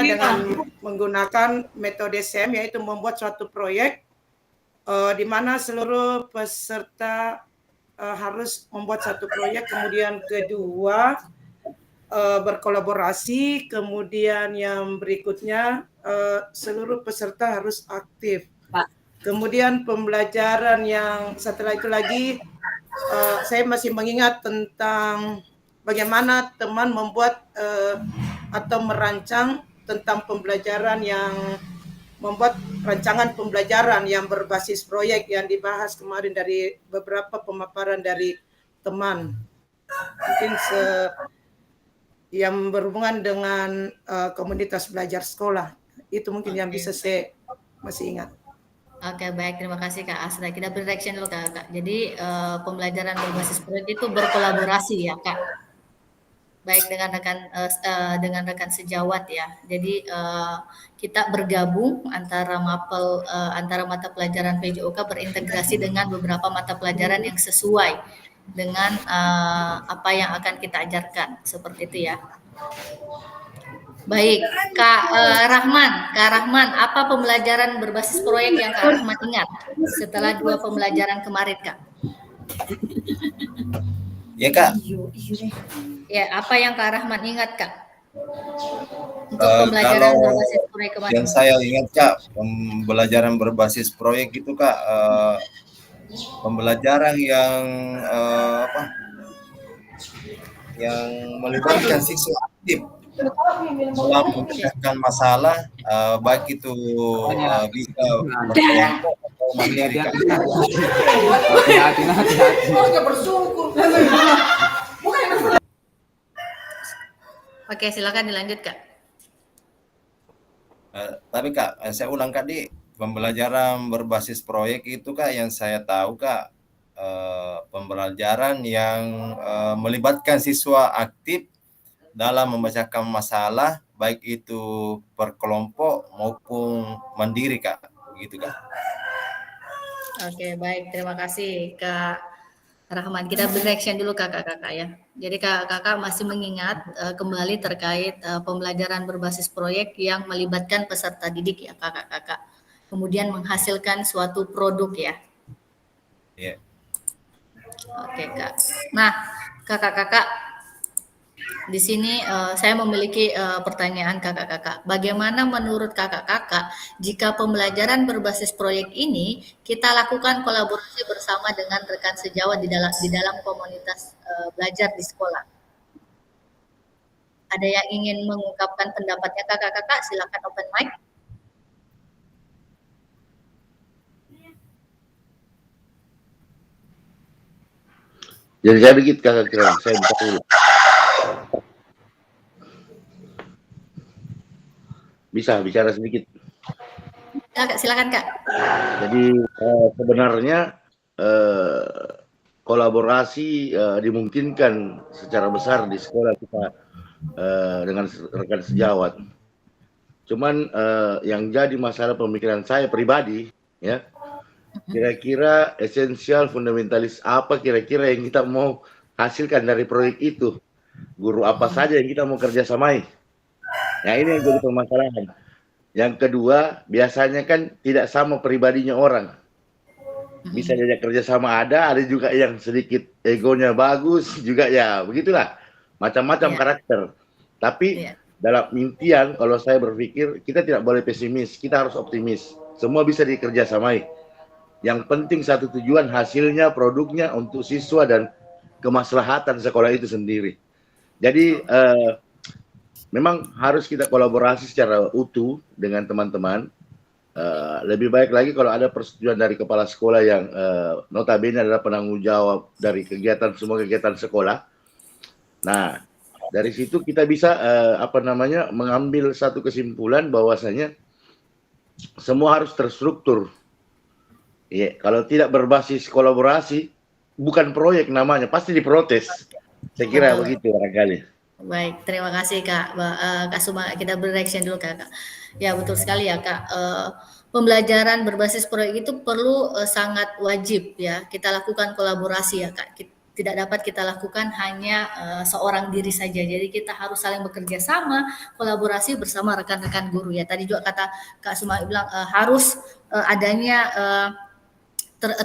dengan menggunakan metode SEM, yaitu membuat suatu proyek di mana seluruh peserta harus membuat satu proyek, kemudian kedua berkolaborasi, kemudian yang berikutnya seluruh peserta harus aktif. Kemudian pembelajaran yang setelah itu lagi saya masih mengingat tentang bagaimana teman membuat atau merancang tentang pembelajaran yang membuat rancangan pembelajaran yang berbasis proyek yang dibahas kemarin dari beberapa pemaparan dari teman. Mungkin yang berhubungan dengan komunitas belajar sekolah. Itu mungkin yang bisa saya masih ingat. Oke, baik, terima kasih Kak Asra. Kita beri reaction dulu Kak. Jadi pembelajaran berbasis proyek itu berkolaborasi ya Kak. Baik dengan rekan sejawat ya. Jadi kita bergabung antara mata pelajaran PJOK berintegrasi dengan beberapa mata pelajaran yang sesuai dengan apa yang akan kita ajarkan, seperti itu ya. Baik, Kak Rahman, apa pembelajaran berbasis proyek yang Kak Rahman ingat setelah 2 pembelajaran kemarin, Kak? Ya, Kak. Ya, apa yang Kak Rahman ingat, Kak? Untuk pembelajaran berbasis proyek kemarin. Yang saya ingat, Kak, pembelajaran berbasis proyek itu, Kak, pembelajaran yang yang melibatkan siswa aktif dalam memecahkan masalah, baik itu bisa berkelompok atau mandiri. Oke, silakan dilanjut Kak. Tapi Kak, saya ulang Kak, di pembelajaran berbasis proyek itu Kak, yang saya tahu Kak, pembelajaran yang melibatkan siswa aktif dalam memecahkan masalah, baik itu berkelompok maupun mandiri Kak, begitu Kak. Oke, baik, terima kasih Kak Rahman. Kita bereaction dulu kakak-kakak ya. Jadi kakak masih mengingat kembali terkait pembelajaran berbasis proyek yang melibatkan peserta didik ya kakak-kakak. Kemudian menghasilkan suatu produk ya. Iya. Oke Kak. Nah kakak-kakak, di sini saya memiliki pertanyaan kakak-kakak. Bagaimana menurut kakak-kakak jika pembelajaran berbasis proyek ini kita lakukan kolaborasi bersama dengan rekan sejawat di dalam komunitas belajar di sekolah? Ada yang ingin mengungkapkan pendapatnya kakak-kakak? Silakan open mic. Jadi saya begitu kakak kira, saya buka dulu. Bisa bicara sedikit. Silakan Kak. Jadi sebenarnya kolaborasi dimungkinkan secara besar di sekolah kita dengan rekan sejawat. Cuman yang jadi masalah pemikiran saya pribadi, ya, kira-kira esensial fundamentalis apa kira-kira yang kita mau hasilkan dari proyek itu? Guru apa saja yang kita mau kerjasamai? Nah, ini yang jadi permasalahan. Yang kedua, biasanya kan tidak sama pribadinya orang. Bisa diajak kerjasama ada juga yang sedikit egonya bagus, juga ya begitulah. Macam-macam karakter. Tapi dalam impian, kalau saya berpikir, kita tidak boleh pesimis, kita harus optimis. Semua bisa dikerjasamai. Yang penting satu tujuan, hasilnya, produknya untuk siswa dan kemaslahatan sekolah itu sendiri. Jadi memang harus kita kolaborasi secara utuh dengan teman-teman. Lebih baik lagi kalau ada persetujuan dari kepala sekolah yang notabene adalah penanggung jawab dari semua kegiatan sekolah. Nah, dari situ kita bisa mengambil satu kesimpulan bahwasanya semua harus terstruktur. Ya, kalau tidak berbasis kolaborasi, bukan proyek namanya, pasti diprotes. Saya kira begitu barangkali. Baik, terima kasih Kak. Kak Suma, kita bereaction dulu Kak. Ya betul sekali ya Kak. Pembelajaran berbasis proyek itu perlu sangat wajib ya. Kita lakukan kolaborasi ya Kak. Tidak dapat kita lakukan hanya seorang diri saja. Jadi kita harus saling bekerja sama, kolaborasi bersama rekan-rekan guru ya. Tadi juga kata Kak Suma bilang harus adanya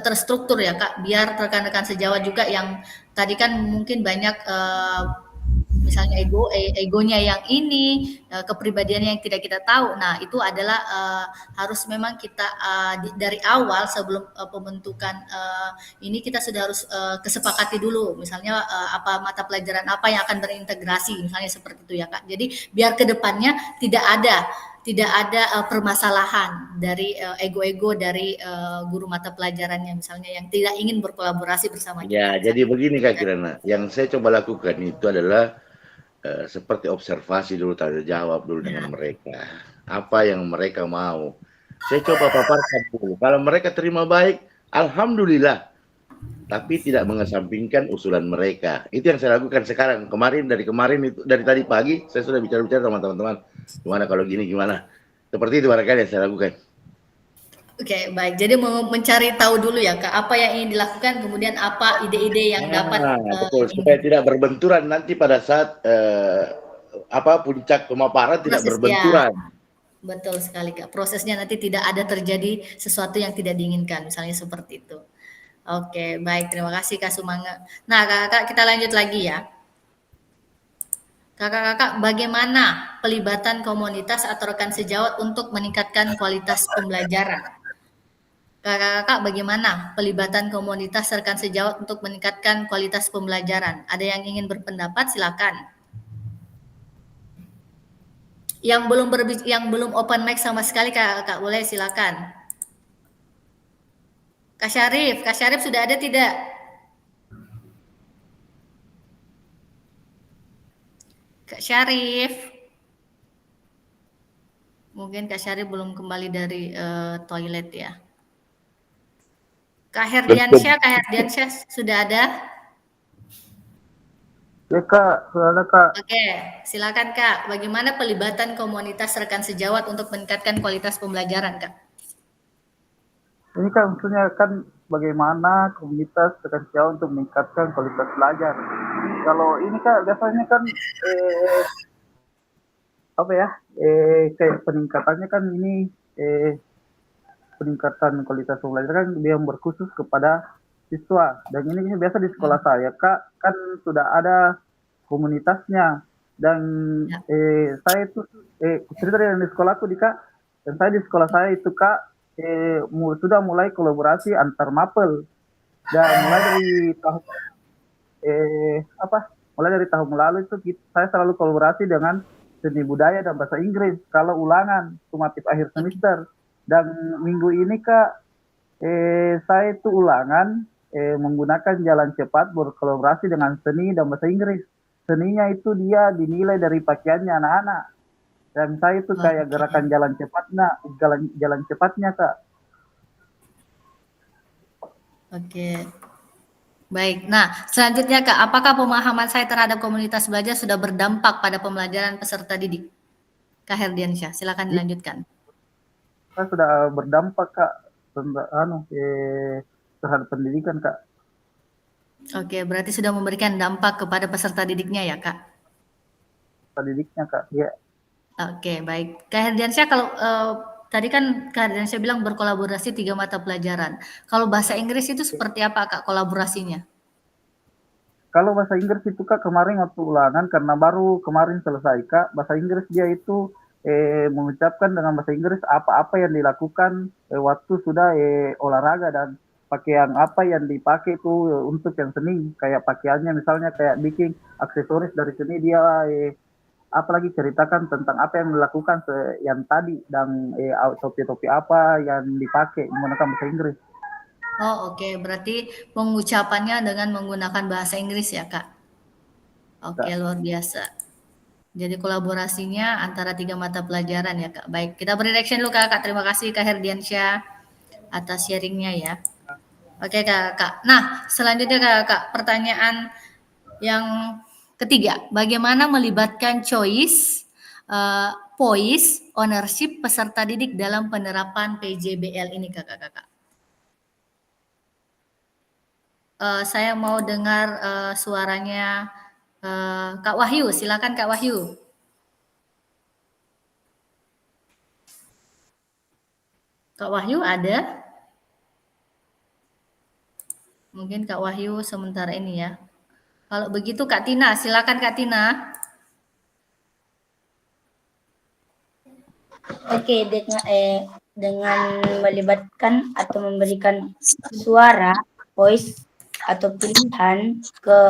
terstruktur ya Kak, biar rekan-rekan sejawat juga yang tadi kan mungkin banyak misalnya egonya yang ini, kepribadiannya yang tidak kita tahu. Nah, itu adalah harus memang kita dari awal sebelum pembentukan ini kita sudah harus kesepakati dulu. Misalnya apa mata pelajaran apa yang akan berintegrasi, misalnya seperti itu ya Kak. Jadi biar kedepannya tidak ada permasalahan dari ego-ego dari guru mata pelajarannya misalnya yang tidak ingin berkolaborasi bersama kita. Ya, jadi begini Kak Kirana, yang saya coba lakukan itu adalah seperti observasi dulu, tanya jawab dulu dengan mereka. Apa yang mereka mau. Saya coba paparkan dulu. Kalau mereka terima baik, alhamdulillah. Tapi tidak mengesampingkan usulan mereka. Itu yang saya lakukan sekarang. Dari tadi pagi, saya sudah bicara-bicara sama teman-teman. Gimana kalau gini, gimana? Seperti itu barangkali yang saya lakukan. Oke, baik. Jadi mencari tahu dulu ya Kak, apa yang ingin dilakukan, kemudian apa ide-ide yang dapat betul, supaya tidak berbenturan nanti pada saat puncak pemaparan tidak berbenturan. Betul sekali Kak. Prosesnya nanti tidak ada terjadi sesuatu yang tidak diinginkan, misalnya seperti itu. Oke, baik. Terima kasih Kak Sumangga. Nah, Kakak kita lanjut lagi ya. Kakak-kakak, bagaimana pelibatan komunitas atau rekan sejawat untuk meningkatkan kualitas pembelajaran? Kakak-kakak, bagaimana pelibatan komunitas rekan sejawat untuk meningkatkan kualitas pembelajaran? Ada yang ingin berpendapat, silakan. Yang belum open mic sama sekali, kakak boleh silakan. Kak Syarif sudah ada tidak? Kak Syarif. Mungkin Kak Syarif belum kembali dari toilet ya. Kak Herdiansyah sudah ada? Ya Kak, sudah ada Kak. Oke, silakan Kak. Bagaimana pelibatan komunitas rekan sejawat untuk meningkatkan kualitas pembelajaran Kak? Ini kan maksudnya kan bagaimana komunitas rekan sejawat untuk meningkatkan kualitas belajar. Kalau ini Kak, biasanya kan kayak peningkatannya kan ini peningkatan kualitas pembelajaran kan yang berkhusus kepada siswa. Dan ini biasa di sekolah saya Kak, kan sudah ada komunitasnya. Dan saya itu cerita dari di sekolahku Kak, dan saya di sekolah saya itu Kak sudah mulai kolaborasi antar mapel. Dan mulai dari tahun lalu itu saya selalu kolaborasi dengan seni budaya dan bahasa Inggris kalau ulangan sumatif akhir semester. Dan minggu ini Kak saya itu ulangan menggunakan jalan cepat berkolaborasi dengan seni dan bahasa Inggris. Seninya itu dia dinilai dari pakaiannya anak-anak. Dan saya itu kayak gerakan jalan cepatnya Kak. Oke. Baik. Nah, selanjutnya Kak, apakah pemahaman saya terhadap komunitas belajar sudah berdampak pada pembelajaran peserta didik? Kak Herdiansyah, silakan dilanjutkan. Kita sudah berdampak Kak terhadap pendidikan Kak. Oke, berarti sudah memberikan dampak kepada peserta didiknya ya Kak? Peserta didiknya Kak, ya. Oke, baik. Kak Herdiansyah, kalau tadi kan Kak Herdiansyah bilang berkolaborasi 3 mata pelajaran. Kalau bahasa Inggris itu seperti apa Kak kolaborasinya? Kalau bahasa Inggris itu Kak kemarin waktu ulangan karena baru kemarin selesai Kak, bahasa Inggris dia itu mengucapkan dengan bahasa Inggris apa-apa yang dilakukan waktu sudah olahraga dan pakaian apa yang dipakai itu untuk yang seni, kayak pakaiannya misalnya kayak bikin aksesoris dari sini dia apalagi ceritakan tentang apa yang dilakukan yang tadi dan topi-topi apa yang dipakai menggunakan bahasa Inggris. Oh oke, berarti pengucapannya dengan menggunakan bahasa Inggris ya Kak? Oke, luar biasa. Jadi kolaborasinya antara 3 mata pelajaran ya Kak. Baik, kita beri reaction dulu Kak. Terima kasih Kak Herdiansyah atas sharingnya ya. Oke Kak. Nah, selanjutnya Kak, pertanyaan yang ketiga. Bagaimana melibatkan choice, poise, ownership peserta didik dalam penerapan PJBL ini Kakak? Saya mau dengar suaranya Kak Wahyu. Silakan Kak Wahyu. Kak Wahyu ada? Mungkin Kak Wahyu sementara ini ya. Kalau begitu Kak Tina, silakan Kak Tina. Oke, dengan melibatkan atau memberikan suara, voice atau pilihan ke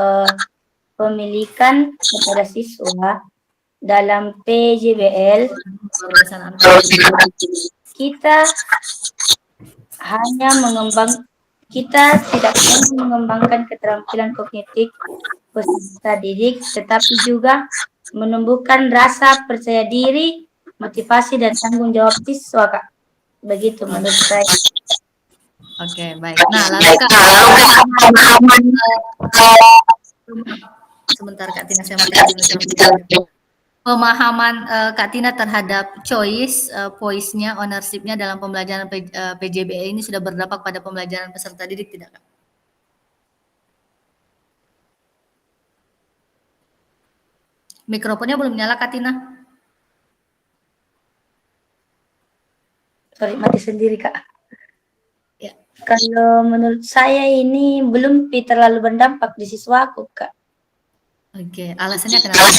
pemilikan kepada siswa dalam PJBL, kita tidak hanya mengembangkan keterampilan kognitif peserta didik, tetapi juga menumbuhkan rasa percaya diri, motivasi dan tanggung jawab siswa Kak. Begitu menurut saya. Oke, baik. Nah, lalu Kak, sebentar Kak Tina, saya pemahaman Kak Tina terhadap choice, poise-nya, ownership-nya dalam pembelajaran PJBL ini sudah berdampak pada pembelajaran peserta didik tidak Kak? Mikrofonnya belum nyala Kak Tina. Sorry, mati sendiri Kak. Ya, kalau menurut saya ini belum terlalu berdampak di siswaku Kak. Oke, alasannya kenapa?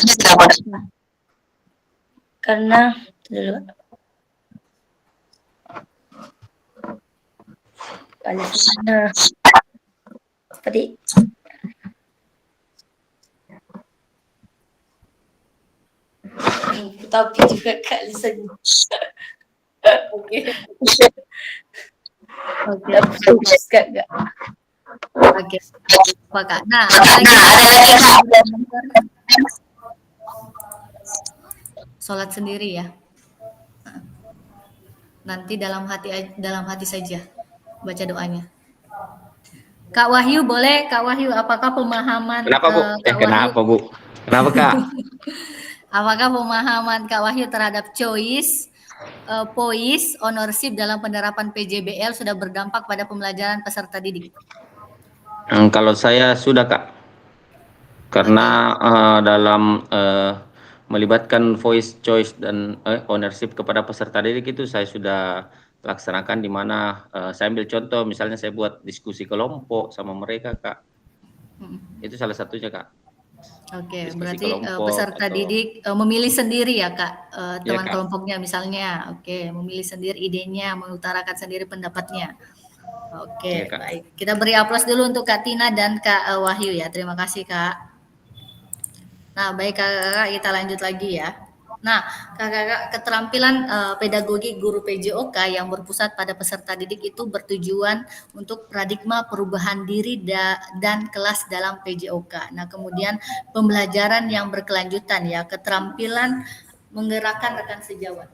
Karena dulu alasannya seperti tapi juga Kak alasannya. Oke. Oke. Oke. Apa Kak? Nah, sholat sendiri ya. Nanti dalam hati saja baca doanya. Kak Wahyu boleh, Kak Wahyu, apakah pemahaman Kenapa Bu? Kenapa Bu? Kenapa Kak? Apakah pemahaman Kak Wahyu terhadap choice, poise, ownership dalam penerapan PJBL sudah berdampak pada pembelajaran peserta didik? Kalau saya sudah Kak, karena dalam melibatkan voice, choice dan ownership kepada peserta didik itu saya sudah laksanakan, di mana saya ambil contoh, misalnya saya buat diskusi kelompok sama mereka Kak. Itu salah satunya Kak. Oke, berarti peserta didik memilih sendiri ya Kak, teman Kak. kelompoknya misalnya. Oke, memilih sendiri idenya, mengutarakan sendiri pendapatnya. Oke, baik. Kita beri aplaus dulu untuk Kak Tina dan Kak Wahyu ya. Terima kasih Kak. Nah, baik Kakak, kita lanjut lagi ya. Nah, Kakak, keterampilan pedagogi guru PJOK yang berpusat pada peserta didik itu bertujuan untuk paradigma perubahan diri dan kelas dalam PJOK. Nah, kemudian pembelajaran yang berkelanjutan ya, keterampilan menggerakkan rekan sejawat.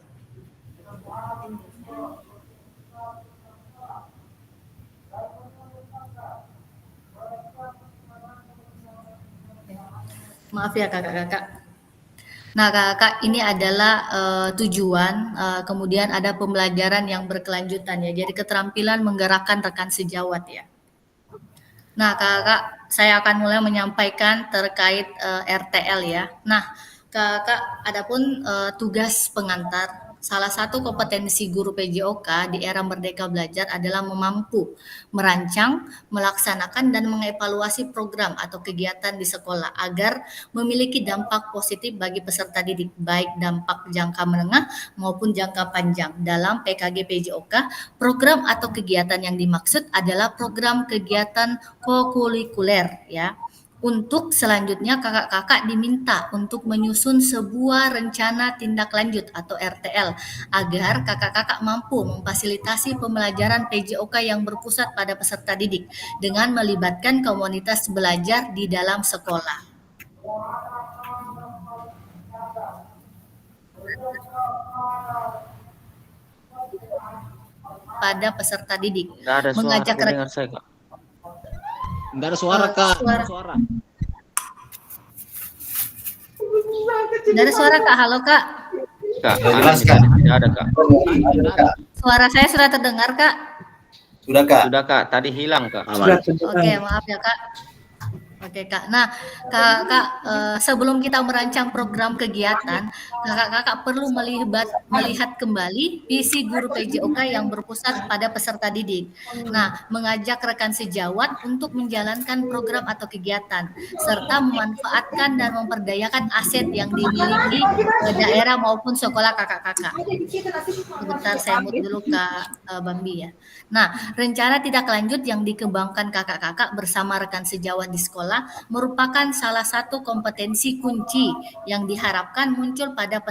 Maaf ya kakak-kakak. Nah, kakak, ini adalah tujuan, kemudian ada pembelajaran yang berkelanjutan ya. Jadi keterampilan menggerakkan rekan sejawat ya. Nah, kakak, saya akan mulai menyampaikan terkait RTL ya. Nah, kakak, adapun tugas pengantar. Salah satu kompetensi guru PJOK di era Merdeka Belajar adalah mampu merancang, melaksanakan, dan mengevaluasi program atau kegiatan di sekolah agar memiliki dampak positif bagi peserta didik, baik dampak jangka menengah maupun jangka panjang. Dalam PKG PJOK, program atau kegiatan yang dimaksud adalah program kegiatan kokurikuler ya. Untuk selanjutnya kakak-kakak diminta untuk menyusun sebuah rencana tindak lanjut atau RTL agar kakak-kakak mampu memfasilitasi pembelajaran PJOK yang berpusat pada peserta didik dengan melibatkan komunitas belajar di dalam sekolah. Pada peserta didik. Nggak ada suara, Mengajak aku dengar saya, Kak. Nggak ada suara, Kak. Suara. Suara. Nggak ada suara Kak, halo Kak. Kak, Jelas, tidak Kak. tidak ada, Kak. Suara saya sudah terdengar Kak. Sudah Kak. Sudah, Kak. Tadi hilang, Kak. Oke, maaf ya Kak. Oke Kak. Nah, Kak, sebelum kita merancang program kegiatan, kakak-kakak perlu melihat kembali visi guru PJOK yang berpusat pada peserta didik. Nah, mengajak rekan sejawat untuk menjalankan program atau kegiatan, serta memanfaatkan dan memperdayakan aset yang dimiliki daerah maupun sekolah kakak-kakak. Sebentar, saya mute dulu Kak Bambi ya. Nah, rencana tindak lanjut yang dikembangkan kakak-kakak bersama rekan sejawat di sekolah merupakan salah satu kompetensi kunci yang diharapkan muncul pada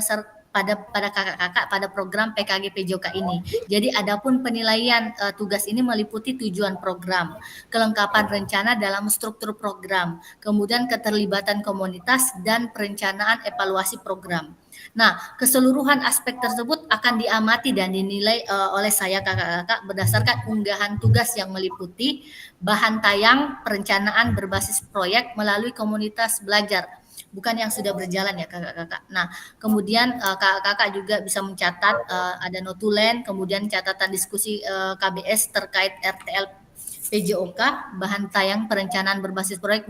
pada kakak-kakak pada program PKG PJOK ini. Jadi adapun penilaian tugas ini meliputi tujuan program, kelengkapan rencana dalam struktur program, kemudian keterlibatan komunitas dan perencanaan evaluasi program. Nah, keseluruhan aspek tersebut akan diamati dan dinilai oleh saya kakak-kakak berdasarkan unggahan tugas yang meliputi bahan tayang perencanaan berbasis proyek melalui komunitas belajar, bukan yang sudah berjalan ya kakak-kakak. Nah, kemudian kakak-kakak juga bisa mencatat ada notulen, kemudian catatan diskusi KBS terkait RTL PJOK, bahan tayang perencanaan berbasis proyek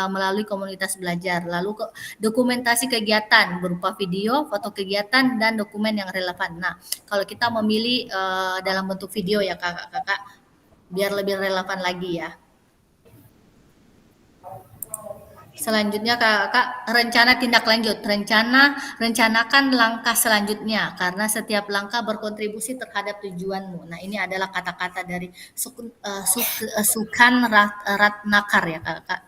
melalui komunitas belajar. Lalu dokumentasi kegiatan berupa video, foto kegiatan, dan dokumen yang relevan. Nah, kalau kita memilih dalam bentuk video ya kakak-kakak, biar lebih relevan lagi ya. Selanjutnya kakak, rencana tindak lanjut. Rencanakan langkah selanjutnya karena setiap langkah berkontribusi terhadap tujuanmu. Nah, ini adalah kata-kata dari Sukan Ratnakar ya kakak.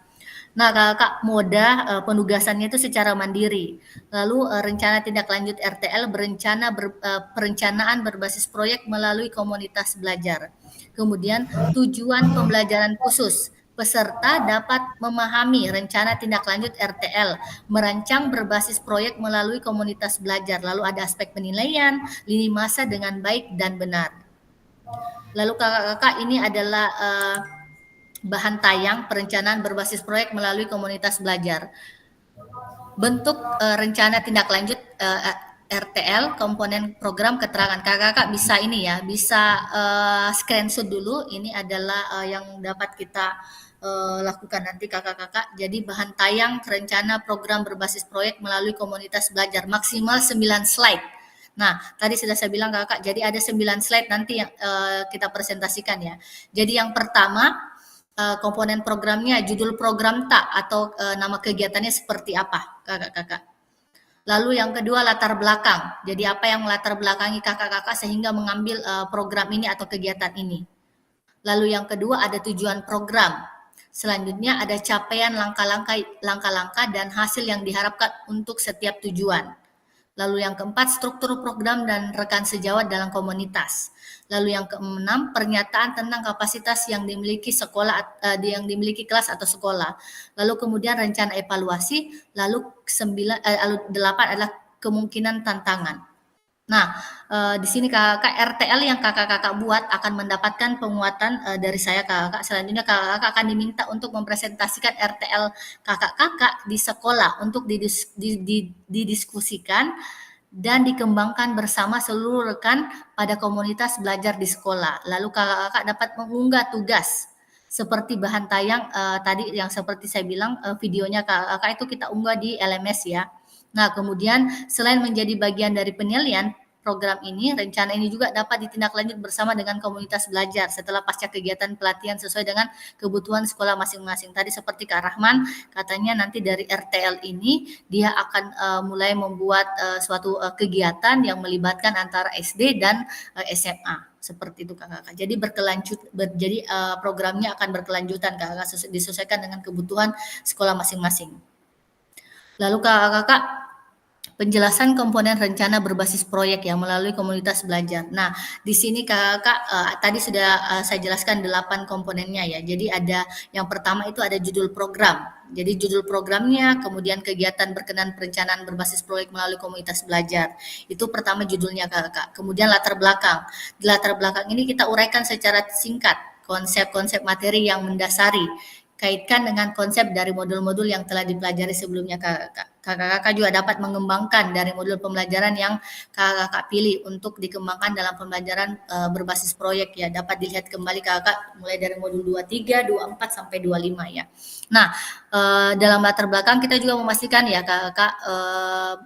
Nah, kakak, moda penugasannya itu secara mandiri. Lalu rencana tindak lanjut RTL perencanaan berbasis proyek melalui komunitas belajar. Kemudian tujuan pembelajaran khusus. Peserta dapat memahami rencana tindak lanjut RTL, merancang berbasis proyek melalui komunitas belajar. Lalu ada aspek penilaian, lini masa dengan baik dan benar. Lalu kakak-kakak, ini adalah bahan tayang perencanaan berbasis proyek melalui komunitas belajar. Bentuk rencana tindak lanjut RTL, komponen program keterangan. Kakak-kakak bisa ini ya, bisa screenshot dulu. Ini adalah yang dapat kita lakukan nanti kakak-kakak. Jadi bahan tayang rencana program berbasis proyek melalui komunitas belajar maksimal 9 slide. Nah, tadi sudah saya bilang kakak, jadi ada 9 slide nanti yang kita presentasikan ya. Jadi yang pertama, komponen programnya, judul program tak atau nama kegiatannya seperti apa kakak-kakak. Lalu yang kedua, latar belakang. Jadi apa yang melatar belakangi kakak-kakak sehingga mengambil program ini atau kegiatan ini. Lalu yang kedua, ada tujuan program. Selanjutnya ada capaian langkah-langkah dan hasil yang diharapkan untuk setiap tujuan. Lalu yang keempat, struktur program dan rekan sejawat dalam komunitas. Lalu yang keenam, pernyataan tentang kapasitas yang dimiliki sekolah, yang dimiliki kelas atau sekolah. Lalu kemudian rencana evaluasi. Lalu 8 adalah kemungkinan tantangan. Nah, di sini Kakak RTL yang Kakak-Kakak buat akan mendapatkan penguatan dari saya Kakak. Selanjutnya Kakak akan diminta untuk mempresentasikan RTL Kakak-Kakak di sekolah untuk didiskusikan dan dikembangkan bersama seluruh rekan pada komunitas belajar di sekolah. Lalu Kakak-Kakak dapat mengunggah tugas seperti bahan tayang tadi yang seperti saya bilang videonya Kakak itu kita unggah di LMS ya. Nah, kemudian selain menjadi bagian dari penilaian program ini, rencana ini juga dapat ditindaklanjut bersama dengan komunitas belajar setelah pasca kegiatan pelatihan sesuai dengan kebutuhan sekolah masing-masing. Tadi seperti Kak Rahman, katanya nanti dari RTL ini dia akan mulai membuat suatu kegiatan yang melibatkan antara SD dan SMA. Seperti itu Kakak. Jadi jadi programnya akan berkelanjutan Kakak, disesuaikan dengan kebutuhan sekolah masing-masing. Lalu Kakak, penjelasan komponen rencana berbasis proyek ya melalui komunitas belajar. Nah, di sini Kakak tadi sudah saya jelaskan 8 komponennya ya. Jadi ada yang pertama itu ada judul program. Jadi judul programnya, kemudian kegiatan berkenan perencanaan berbasis proyek melalui komunitas belajar. Itu pertama judulnya Kakak. Kemudian latar belakang. Di latar belakang ini kita uraikan secara singkat konsep-konsep materi yang mendasari, kaitkan dengan konsep dari modul-modul yang telah dipelajari sebelumnya Kakak juga dapat mengembangkan dari modul pembelajaran yang Kakak pilih untuk dikembangkan dalam pembelajaran berbasis proyek ya. Dapat dilihat kembali Kakak mulai dari modul 23, 24 sampai 25 ya. Nah, dalam latar belakang kita juga memastikan ya Kakak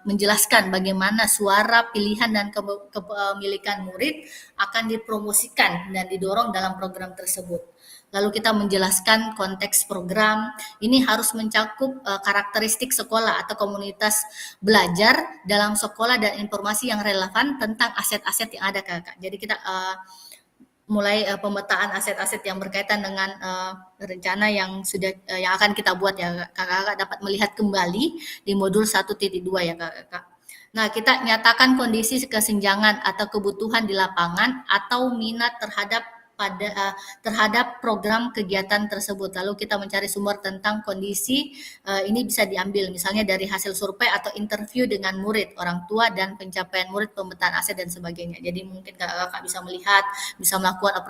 menjelaskan bagaimana suara, pilihan dan kepemilikan murid akan dipromosikan dan didorong dalam program tersebut. Lalu kita menjelaskan konteks program, ini harus mencakup karakteristik sekolah atau komunitas belajar dalam sekolah dan informasi yang relevan tentang aset-aset yang ada Kakak. Jadi kita mulai pemetaan aset-aset yang berkaitan dengan rencana yang sudah yang akan kita buat ya Kakak dapat melihat kembali di modul 1.2 ya Kakak. Nah, kita nyatakan kondisi kesenjangan atau kebutuhan di lapangan atau minat terhadap program kegiatan tersebut. Lalu kita mencari sumber tentang kondisi ini bisa diambil misalnya dari hasil survei atau interview dengan murid, orang tua dan pencapaian murid, pemetaan aset dan sebagainya. Jadi mungkin Kakak bisa melihat, bisa melakukan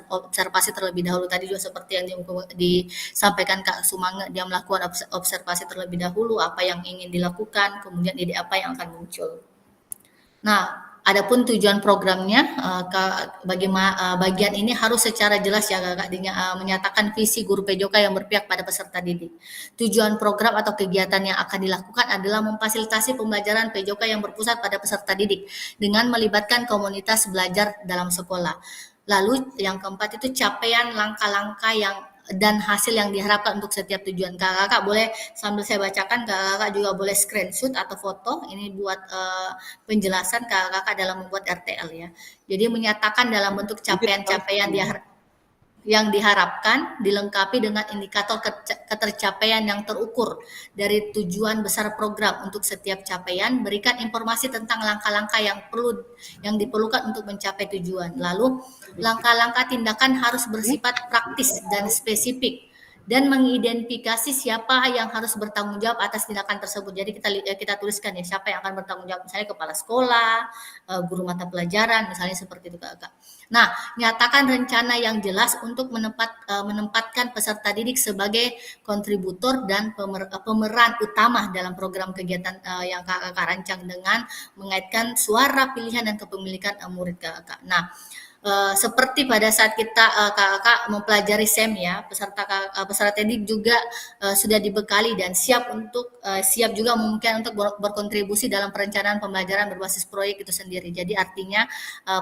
observasi terlebih dahulu. Tadi juga seperti yang disampaikan Kak Sumange, dia melakukan observasi terlebih dahulu apa yang ingin dilakukan, kemudian ide apa yang akan muncul. Nah, adapun tujuan programnya, bagian ini harus secara jelas ya Kakak, menyatakan visi guru PJOK yang berpihak pada peserta didik. Tujuan program atau kegiatan yang akan dilakukan adalah memfasilitasi pembelajaran PJOK yang berpusat pada peserta didik dengan melibatkan komunitas belajar dalam sekolah. Lalu yang keempat itu capaian langkah-langkah dan hasil yang diharapkan untuk setiap tujuan. Kakak boleh sambil saya bacakan, Kakak juga boleh screenshot atau foto. Ini buat penjelasan Kakak dalam membuat RTL ya. Jadi menyatakan dalam bentuk capaian-capaian yang diharapkan dilengkapi dengan indikator ketercapaian yang terukur dari tujuan besar program untuk setiap capaian, berikan informasi tentang langkah-langkah yang diperlukan untuk mencapai tujuan. Lalu langkah-langkah tindakan harus bersifat praktis dan spesifik dan mengidentifikasi siapa yang harus bertanggung jawab atas tindakan tersebut. Jadi kita tuliskan ya siapa yang akan bertanggung jawab, misalnya kepala sekolah, guru mata pelajaran, misalnya seperti itu Kakak. Nah, nyatakan rencana yang jelas untuk menempatkan peserta didik sebagai kontributor dan pemeran utama dalam program kegiatan yang Kakak rancang dengan mengaitkan suara, pilihan dan kepemilikan murid Kakak. Nah, seperti pada saat kita Kakak mempelajari SEM ya, peserta didik juga sudah dibekali dan siap juga mungkin untuk berkontribusi dalam perencanaan pembelajaran berbasis proyek itu sendiri. Jadi artinya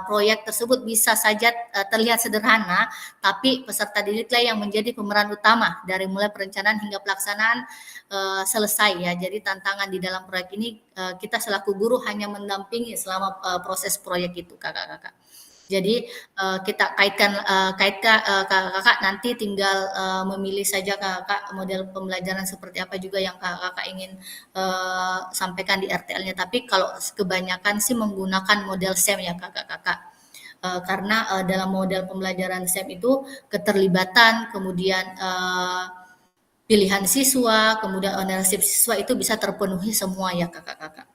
proyek tersebut bisa saja terlihat sederhana, tapi peserta didiklah yang menjadi pemeran utama dari mulai perencanaan hingga pelaksanaan selesai ya. Jadi tantangan di dalam proyek ini kita selaku guru hanya mendampingi selama proses proyek itu Kakak. Jadi kita kaitkan Kakak nanti tinggal memilih saja Kakak model pembelajaran seperti apa juga yang Kakak ingin sampaikan di RTL-nya. Tapi kalau kebanyakan sih menggunakan model SEM ya Kakak. Karena dalam model pembelajaran SEM itu keterlibatan, kemudian pilihan siswa, kemudian ownership siswa itu bisa terpenuhi semua ya Kakak.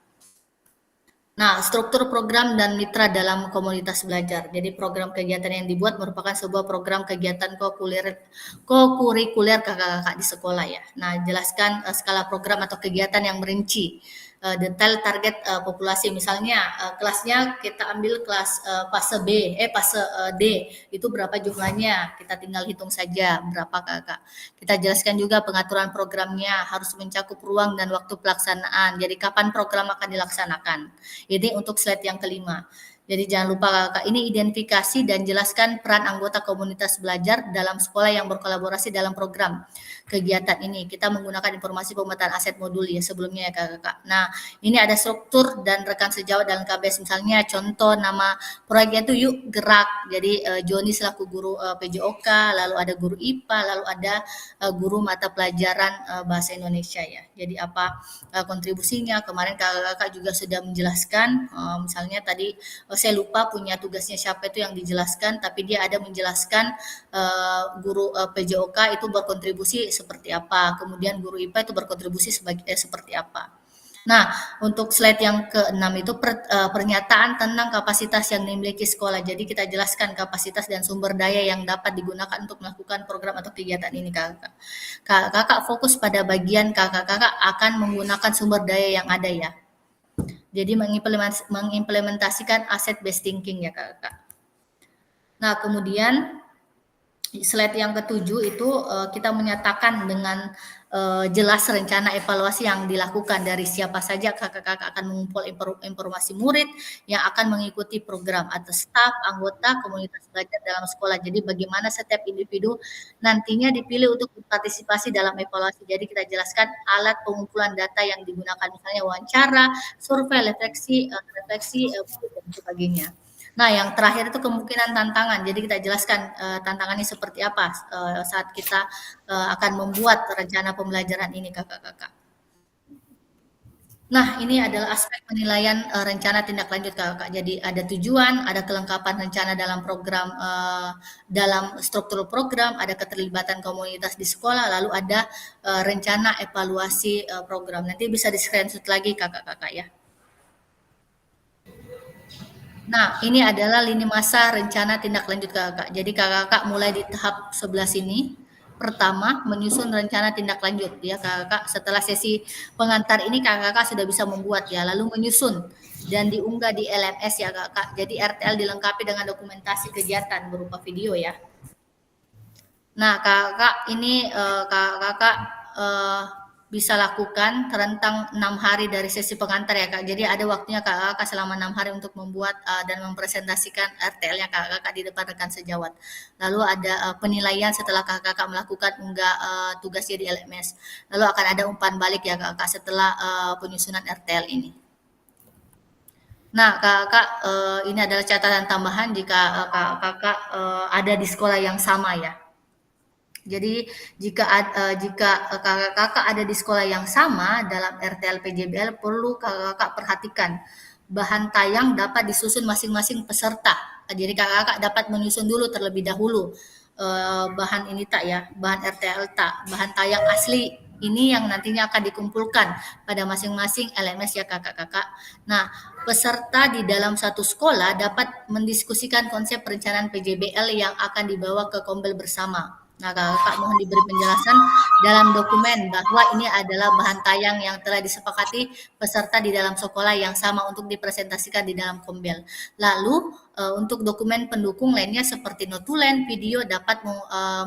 Nah, struktur program dan mitra dalam komunitas belajar. Jadi program kegiatan yang dibuat merupakan sebuah program kegiatan kokurikuler kakak-kakak di sekolah ya. Nah, jelaskan skala program atau kegiatan yang merinci detail target populasi. Misalnya kelasnya kita ambil kelas fase fase D itu berapa jumlahnya? Kita tinggal hitung saja berapa kakak. Kita jelaskan juga pengaturan programnya harus mencakup ruang dan waktu pelaksanaan. Jadi kapan program akan dilaksanakan. Ini untuk slide yang kelima. Jadi jangan lupa kakak, ini identifikasi dan jelaskan peran anggota komunitas belajar dalam sekolah yang berkolaborasi dalam program kegiatan ini. Kita menggunakan informasi pemetaan aset modul ya sebelumnya ya kakak. Nah, ini ada struktur dan rekan sejawat dalam KBS. Misalnya contoh nama proyeknya itu Yuk Gerak. Jadi Joni selaku guru PJOK, lalu ada guru IPA, lalu ada guru mata pelajaran bahasa Indonesia ya. Jadi apa kontribusinya? Kemarin kakak juga sudah menjelaskan. Misalnya tadi saya lupa punya tugasnya siapa itu yang dijelaskan, tapi dia ada menjelaskan guru PJOK itu berkontribusi seperti apa, kemudian guru IPA itu berkontribusi seperti apa. Nah, untuk slide yang ke-6 itu pernyataan tentang kapasitas yang dimiliki sekolah. Jadi kita jelaskan kapasitas dan sumber daya yang dapat digunakan untuk melakukan program atau kegiatan ini kakak. Kakak fokus pada bagian kakak-kakak akan menggunakan sumber daya yang ada ya. Jadi mengimplementasikan asset based thinking ya kakak. Nah kemudian slide yang ketujuh itu kita menyatakan dengan jelas rencana evaluasi yang dilakukan dari siapa saja kakak-kakak akan mengumpul informasi murid yang akan mengikuti program atau staf, anggota, komunitas belajar dalam sekolah. Jadi bagaimana setiap individu nantinya dipilih untuk berpartisipasi dalam evaluasi. Jadi kita jelaskan alat pengumpulan data yang digunakan misalnya wawancara, survei, refleksi, dan sebagainya. Nah, yang terakhir itu kemungkinan tantangan. Jadi kita jelaskan tantangannya seperti apa saat kita akan membuat rencana pembelajaran ini kakak-kakak. Nah, ini adalah aspek penilaian rencana tindak lanjut kakak. Jadi ada tujuan, ada kelengkapan rencana dalam program, dalam struktur program, ada keterlibatan komunitas di sekolah, lalu ada rencana evaluasi program. Nanti bisa di-screenshot lagi kakak-kakak ya. Nah, ini adalah lini masa rencana tindak lanjut kakak. Jadi kakak mulai di tahap 11 ini. Pertama, menyusun rencana tindak lanjut ya kakak. Setelah sesi pengantar ini kakak sudah bisa membuat ya, lalu menyusun dan diunggah di LMS ya kakak. Jadi RTL dilengkapi dengan dokumentasi kegiatan berupa video ya. Nah, kakak ini kakak bisa lakukan rentang 6 hari dari sesi pengantar ya kak. Jadi ada waktunya kakak selama 6 hari untuk membuat dan mempresentasikan RTL-nya kakak di depan rekan sejawat. Lalu ada penilaian setelah kakak melakukan unggah tugasnya di LMS. Lalu akan ada umpan balik ya kakak setelah penyusunan RTL ini. Nah kakak ini adalah catatan tambahan jika kakak ada di sekolah yang sama ya. Jadi jika kakak ada di sekolah yang sama dalam RTL PJBL perlu kakak perhatikan bahan tayang dapat disusun masing-masing peserta. Jadi kakak dapat menyusun dulu terlebih dahulu bahan ini tak ya, bahan RTL tak, bahan tayang asli ini yang nantinya akan dikumpulkan pada masing-masing LMS ya kakak-kakak. Nah, peserta di dalam satu sekolah dapat mendiskusikan konsep perencanaan PJBL yang akan dibawa ke Kombel bersama. Nah, kakak mohon diberi penjelasan dalam dokumen bahwa ini adalah bahan tayang yang telah disepakati peserta di dalam sekolah yang sama untuk dipresentasikan di dalam Kombel. Lalu untuk dokumen pendukung lainnya seperti notulen, video dapat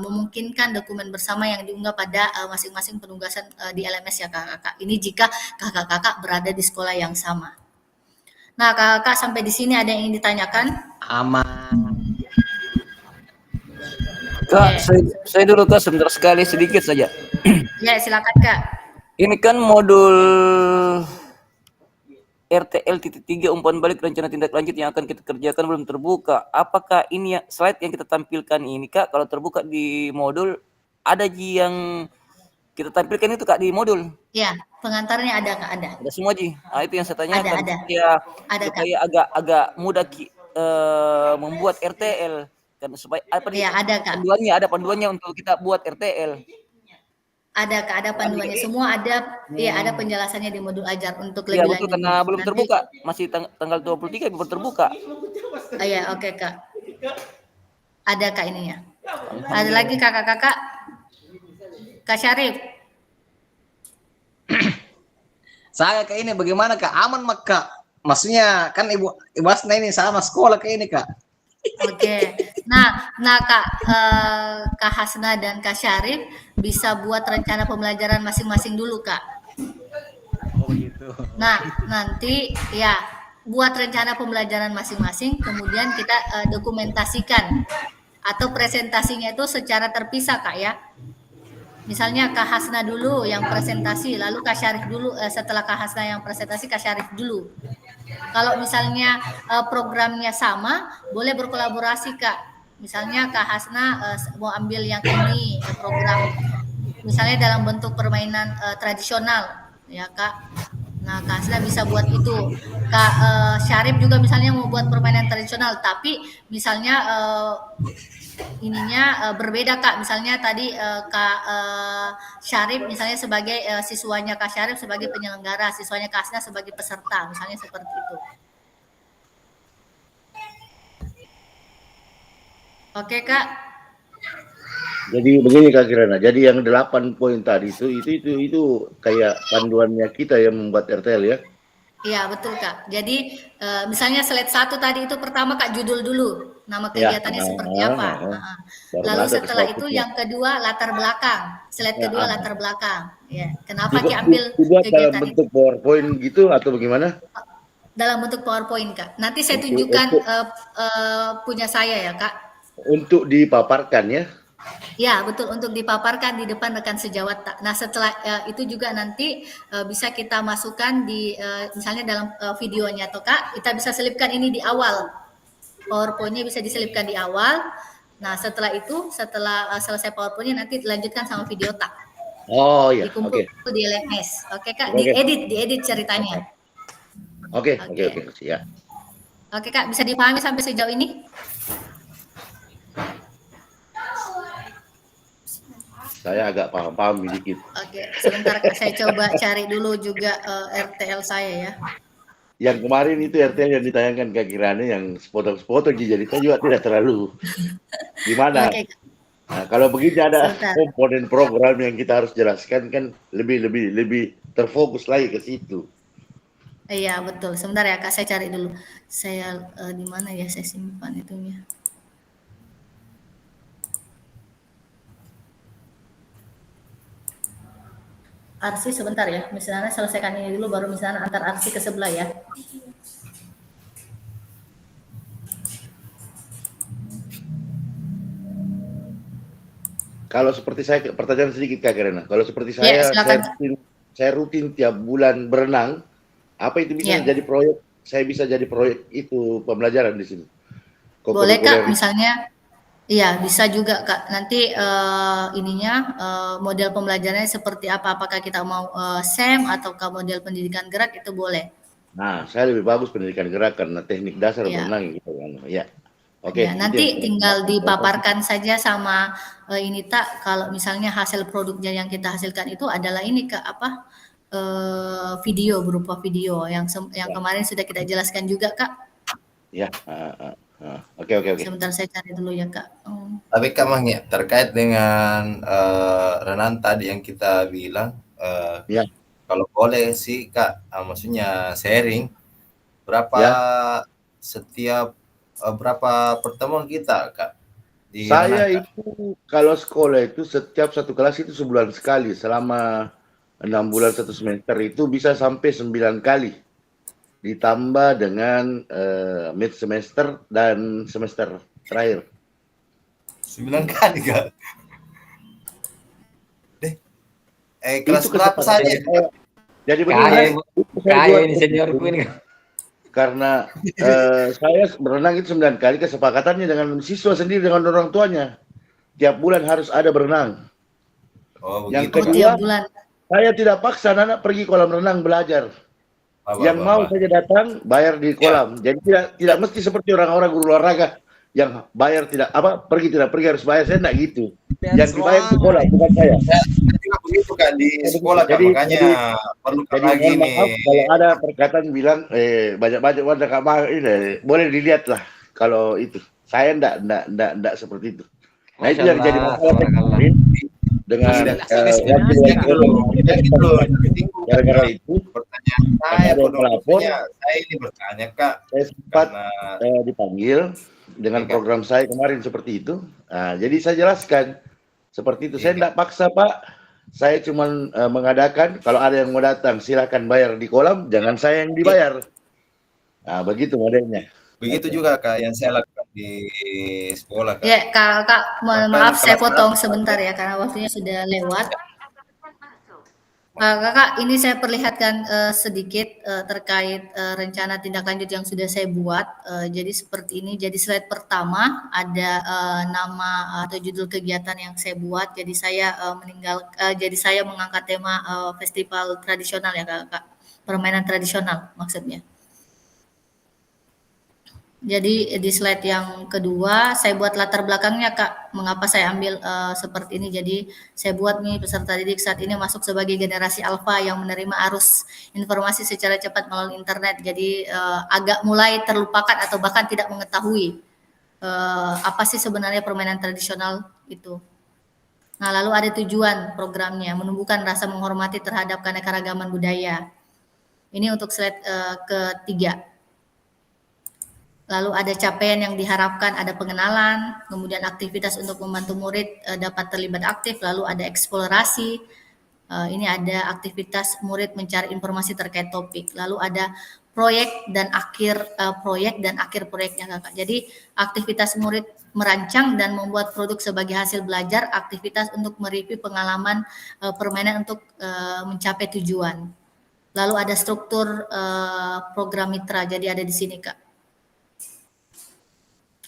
memungkinkan dokumen bersama yang diunggah pada masing-masing penugasan di LMS ya kakak. Ini jika kakak-kakak berada di sekolah yang sama. Nah, kakak sampai di sini ada yang ingin ditanyakan? Aman. Kak, saya dulu kak sebentar sekali sedikit saja. Ya, silakan kak. Ini kan modul RTL.3 umpan balik rencana tindak lanjut yang akan kita kerjakan belum terbuka. Apakah ini slide yang kita tampilkan ini kak? Kalau terbuka di modul ada yang kita tampilkan itu kak di modul? Ya, pengantarnya ada kak, ada. Ada semua Ji. Nah, itu yang saya tanyakan. Ada. Supaya agak mudah membuat RTL. Supaya apa ya, ada, Kak. Panduannya untuk kita buat RTL. ada panduannya semua, ada ya ada penjelasannya di modul ajar untuk Iya lebih betul, lanjut. karena belum Nanti- terbuka, masih tanggal 23 belum terbuka. Iya, oke Kak. Ada Kak ininya. Ada lagi kakak-kakak. Kak Syarif. Saya ke ini bagaimana Kak? Aman Kak? Maksudnya kan Ibu Asna ini sama sekolah ke ini Kak. Oke. Nah Kak Kak Hasna dan Kak Syarif bisa buat rencana pembelajaran masing-masing dulu Kak. Oh gitu. Nah, nanti ya buat rencana pembelajaran masing-masing, kemudian kita dokumentasikan atau presentasinya itu secara terpisah Kak ya. Misalnya Kak Hasna dulu yang presentasi, lalu Kak Syarif dulu, setelah Kak Hasna yang presentasi, Kak Syarif dulu. Kalau misalnya programnya sama, boleh berkolaborasi Kak. Misalnya Kak Hasna mau ambil yang ini program, misalnya dalam bentuk permainan tradisional, ya Kak. Nah Kak Hasna bisa buat itu. Kak Syarif juga misalnya mau buat permainan tradisional, tapi misalnya ininya berbeda Kak. Misalnya tadi Kak Syarif misalnya sebagai siswanya Kak Syarif sebagai penyelenggara, siswanya Kak Hasna sebagai peserta, misalnya seperti itu. Oke Kak. Jadi begini Kak Kirana, jadi yang 8 poin tadi itu kayak panduannya kita yang membuat RTL ya? Iya betul Kak. Jadi misalnya slide 1 tadi itu pertama Kak judul dulu, nama kegiatannya seperti apa. Lalu setelah itu yang kedua latar belakang, slide kedua latar belakang. Ya, kenapa Ki ambil dibuat dalam kegiatan itu? bentuk PowerPoint gitu atau bagaimana? Dalam bentuk PowerPoint Kak. Nanti saya tunjukkan punya saya ya Kak. Untuk dipaparkan ya? Ya betul, untuk dipaparkan di depan rekan sejawat. Nah setelah itu juga nanti bisa kita masukkan di misalnya dalam videonya atau Kak, kita bisa selipkan ini di awal. PowerPoint-nya bisa diselipkan di awal. Nah setelah itu, setelah selesai PowerPoint-nya nanti dilanjutkan sama video tak. Oh iya, dikumpul di LMS. Oke Kak, diedit ceritanya. Oke, ya. Oke Kak, bisa dipahami sampai sejauh ini? Saya agak paham sedikit. Oke, sebentar Kak, saya coba cari dulu juga RTL saya ya. Yang kemarin itu RTL yang ditayangkan Kak Kirana yang sepotong-sepotong jadi saya juga tidak terlalu gimana. Oke. Nah, kalau begini ada komponen program yang kita harus jelaskan kan lebih terfokus lagi ke situ. Iya betul. Sebentar ya Kak, saya cari dulu. Saya di mana ya saya simpan itunya. Arsi sebentar ya, misalnya selesaikan ini dulu baru misalnya antar arsi ke sebelah ya. Kalau seperti saya, pertanyaan sedikit Kak Kirana. Kalau seperti saya, saya rutin tiap bulan berenang, apa itu bisa jadi proyek? Saya bisa jadi proyek itu pembelajaran di sini. Boleh Kak, misalnya. Iya, bisa juga Kak. Nanti model pembelajarannya seperti apa? Apakah kita mau SEM ataukah model pendidikan gerak itu boleh. Nah, saya lebih bagus pendidikan gerak karena teknik dasar berenang gitu kan. Ya. Oke. Ya, nanti tinggal dipaparkan saja sama ini Tak, kalau misalnya hasil produknya yang kita hasilkan itu adalah ini Kak video, berupa video yang kemarin sudah kita jelaskan juga Kak. Ya. Oke. Sebentar saya cari dulu ya Kak. Tapi Kak Mangya, terkait dengan Renan tadi yang kita bilang, kalau boleh sih Kak, maksudnya sharing berapa setiap berapa pertemuan kita Kak? Saya itu kalau sekolah itu setiap satu kelas itu sebulan sekali, selama 6 bulan 1 semester itu bisa sampai 9 kali. Ditambah dengan mid semester dan semester terakhir. 9 kali Kak? Kelas berapa saja? Jadi begini, kaya ini seniorku ini. Karena saya berenang itu 9 kali, kesepakatannya dengan siswa sendiri dengan orang tuanya. Tiap bulan harus ada berenang. Yang kedua, saya tidak paksa anak pergi kolam renang belajar. Yang mau saja datang bayar di kolam. Jadi tidak mesti seperti orang-orang guru olahraga yang bayar tidak pergi harus bayar. Saya enggak gitu. Yang dibayar di kolam bukan saya. Begitu Kak di sekolah Kak, makanya perlu lagi mohon nih. maaf kalau ada perkataan bilang banyak-banyak warna Kak Mar ini boleh dilihat lah kalau itu. Saya enggak seperti itu. Nah itu yang jadi masalah kemarin dengan gara-gara itu pertanyaan saya melapor, saya ini bertanya Kak, saya sempat dipanggil dengan program saya kemarin seperti itu. Nah, jadi saya jelaskan seperti itu. Saya tidak paksa Pak. Saya cuma mengadakan kalau ada yang mau datang silakan bayar di kolam, jangan saya yang dibayar. Nah, begitu modelnya. Begitu juga Kak yang saya lakukan di sekolah Kak. Ya, Kak, mohon maaf saya potong sebentar ya karena waktunya sudah lewat. Kakak, ini saya perlihatkan sedikit terkait rencana tindak lanjut yang sudah saya buat. Jadi seperti ini. Jadi slide pertama ada nama atau judul kegiatan yang saya buat. Jadi saya jadi saya mengangkat tema festival tradisional ya Kakak. Permainan tradisional maksudnya. Jadi di slide yang kedua saya buat latar belakangnya Kak, mengapa saya ambil seperti ini. Jadi saya buat nih peserta didik saat ini masuk sebagai generasi alfa yang menerima arus informasi secara cepat melalui internet. Jadi agak mulai terlupakan atau bahkan tidak mengetahui apa sih sebenarnya permainan tradisional itu. Nah lalu ada tujuan programnya, menumbuhkan rasa menghormati terhadap keanekaragaman budaya. Ini untuk slide ketiga. Lalu ada capaian yang diharapkan, ada pengenalan, kemudian aktivitas untuk membantu murid dapat terlibat aktif, lalu ada eksplorasi, ini ada aktivitas murid mencari informasi terkait topik, lalu ada proyek dan akhir proyeknya Kakak. Jadi aktivitas murid merancang dan membuat produk sebagai hasil belajar, aktivitas untuk mereview pengalaman permainan untuk mencapai tujuan. Lalu ada struktur program mitra, jadi ada di sini Kak.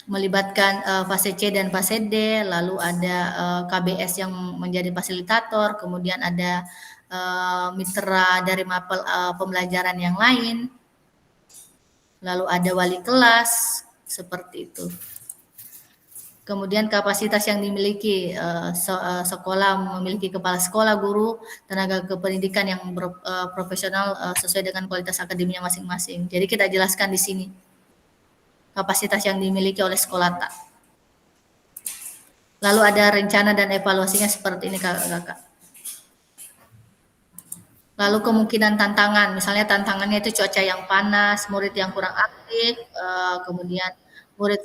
Melibatkan fase C dan fase D, lalu ada KBS yang menjadi fasilitator, kemudian ada mitra dari mapel pembelajaran yang lain, lalu ada wali kelas, seperti itu. Kemudian kapasitas yang dimiliki, sekolah memiliki kepala sekolah, guru, tenaga kependidikan yang profesional sesuai dengan kualitas akademinya masing-masing. Jadi kita jelaskan di sini kapasitas yang dimiliki oleh sekolah tak. Lalu ada rencana dan evaluasinya seperti ini Kakak. Lalu kemungkinan tantangan, misalnya tantangannya itu cuaca yang panas, murid yang kurang aktif, kemudian murid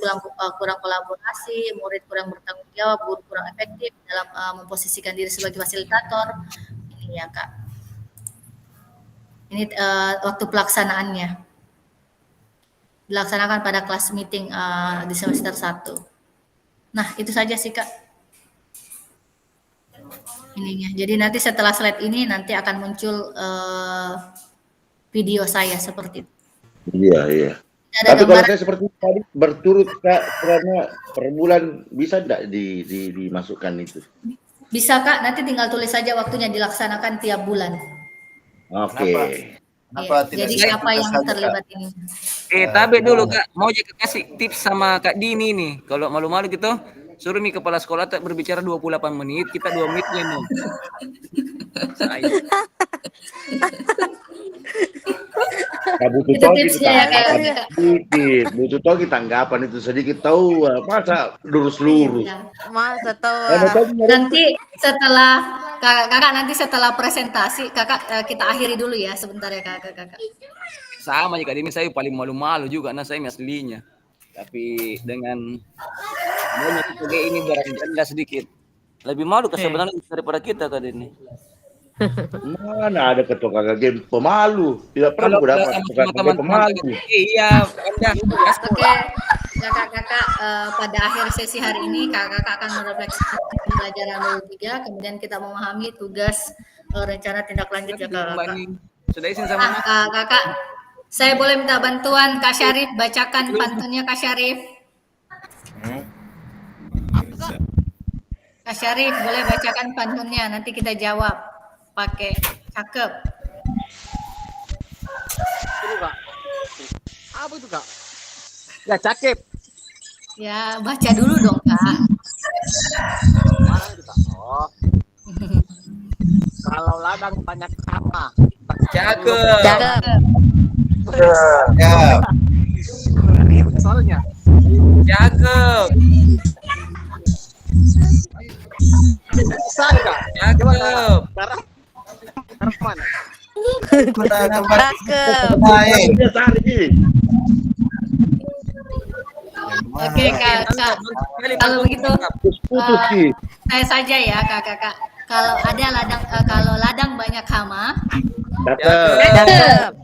kurang kolaborasi, murid kurang bertanggung jawab, guru kurang efektif dalam memposisikan diri sebagai fasilitator. Ini ya Kak. Ini waktu pelaksanaannya. Dilaksanakan pada kelas meeting di semester 1. Nah, itu saja sih Kak. Ininya. Jadi nanti setelah slide ini nanti akan muncul video saya seperti itu. Iya. Tapi kalau saya seperti tadi berturut Kak, karena per bulan bisa enggak dimasukkan itu? Bisa Kak, nanti tinggal tulis saja waktunya, dilaksanakan tiap bulan. Oke. Jadi siapa yang terlibat ini? Tapi dulu Kak, mau kasih tips sama Kak Dini nih. Kalau malu-malu gitu, suruh nih kepala sekolah tak berbicara 28 menit, kita 2 menit nih. Butuh tahu kita tanggapan itu sedikit tahu, masa lurus-lurus. Masa tahu. Nanti setelah kakak nanti setelah presentasi kakak kita akhiri dulu ya sebentar ya kakak. Sama ya Kak Dini, saya paling malu-malu juga, nah saya aslinya. Tapi dengan kayak ini barang sedikit. Lebih malu sebenarnya daripada kita Kak Dini. Mana ada ketua kakak game pemalu, tidak pernah dapat kakak pemalu. Iya, Oke, kakak-kakak pada akhir sesi hari ini kakak akan merefleksikan pembelajaran 23, kemudian kita memahami tugas rencana tindak lanjut ya kakak. Sudah izin sama kakak, saya boleh minta bantuan Kak Syarif, bacakan pantunnya Kak Syarif. Kak Syarif boleh bacakan pantunnya, nanti kita jawab. Pakai cakep. Apa itu Kak? Ya cakep. Ya baca dulu dong Kak. Mana itu Kak? Oh. Kalau ladang banyak hama. Cakep. Cakep. Ya. Soalnya. Cakep. Bisa enggak? Cakep. Harapan. Cakep. Oke kak, kalau begitu saya saja ya kakak. Kalau ada ladang, kalau ladang banyak hama, Cakep.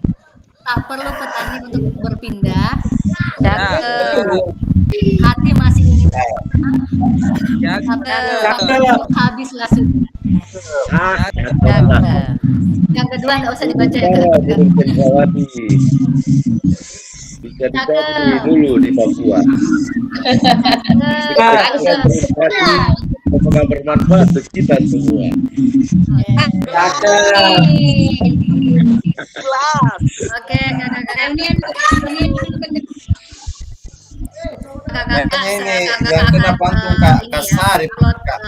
tak perlu petani untuk berpindah. Cakep. Hati masih ingin Cakep. habislah sudah. Cakep. Yang kedua nggak usah dibaca ya kak. Bisa dibagi dulu di Papua. Semoga bermanfaat untuk kita semua. Oke, kakak-kakak ini kakak-kakak Ini yang kena pantun kak kasar itu kak.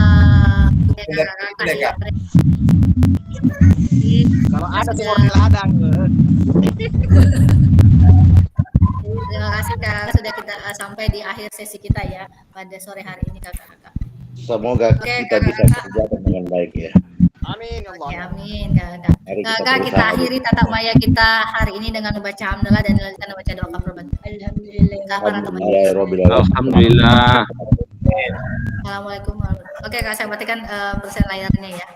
Kalau ada timur di ladang. Terima kasih kak, sudah kita sampai di akhir sesi kita ya pada sore hari ini kakak-kakak. Semoga kita bisa kerjakan dengan baik ya. Amin ya Allah. Ya, amin kakak. Kakak kita akhiri tatap maya kita hari ini dengan membaca hamdalah dan dilanjutkan membaca doa kafaratul. Alhamdulillah. Assalamualaikum warahmatullahi wabarakatuh. Oke kak, saya matikan persen layarnya ya.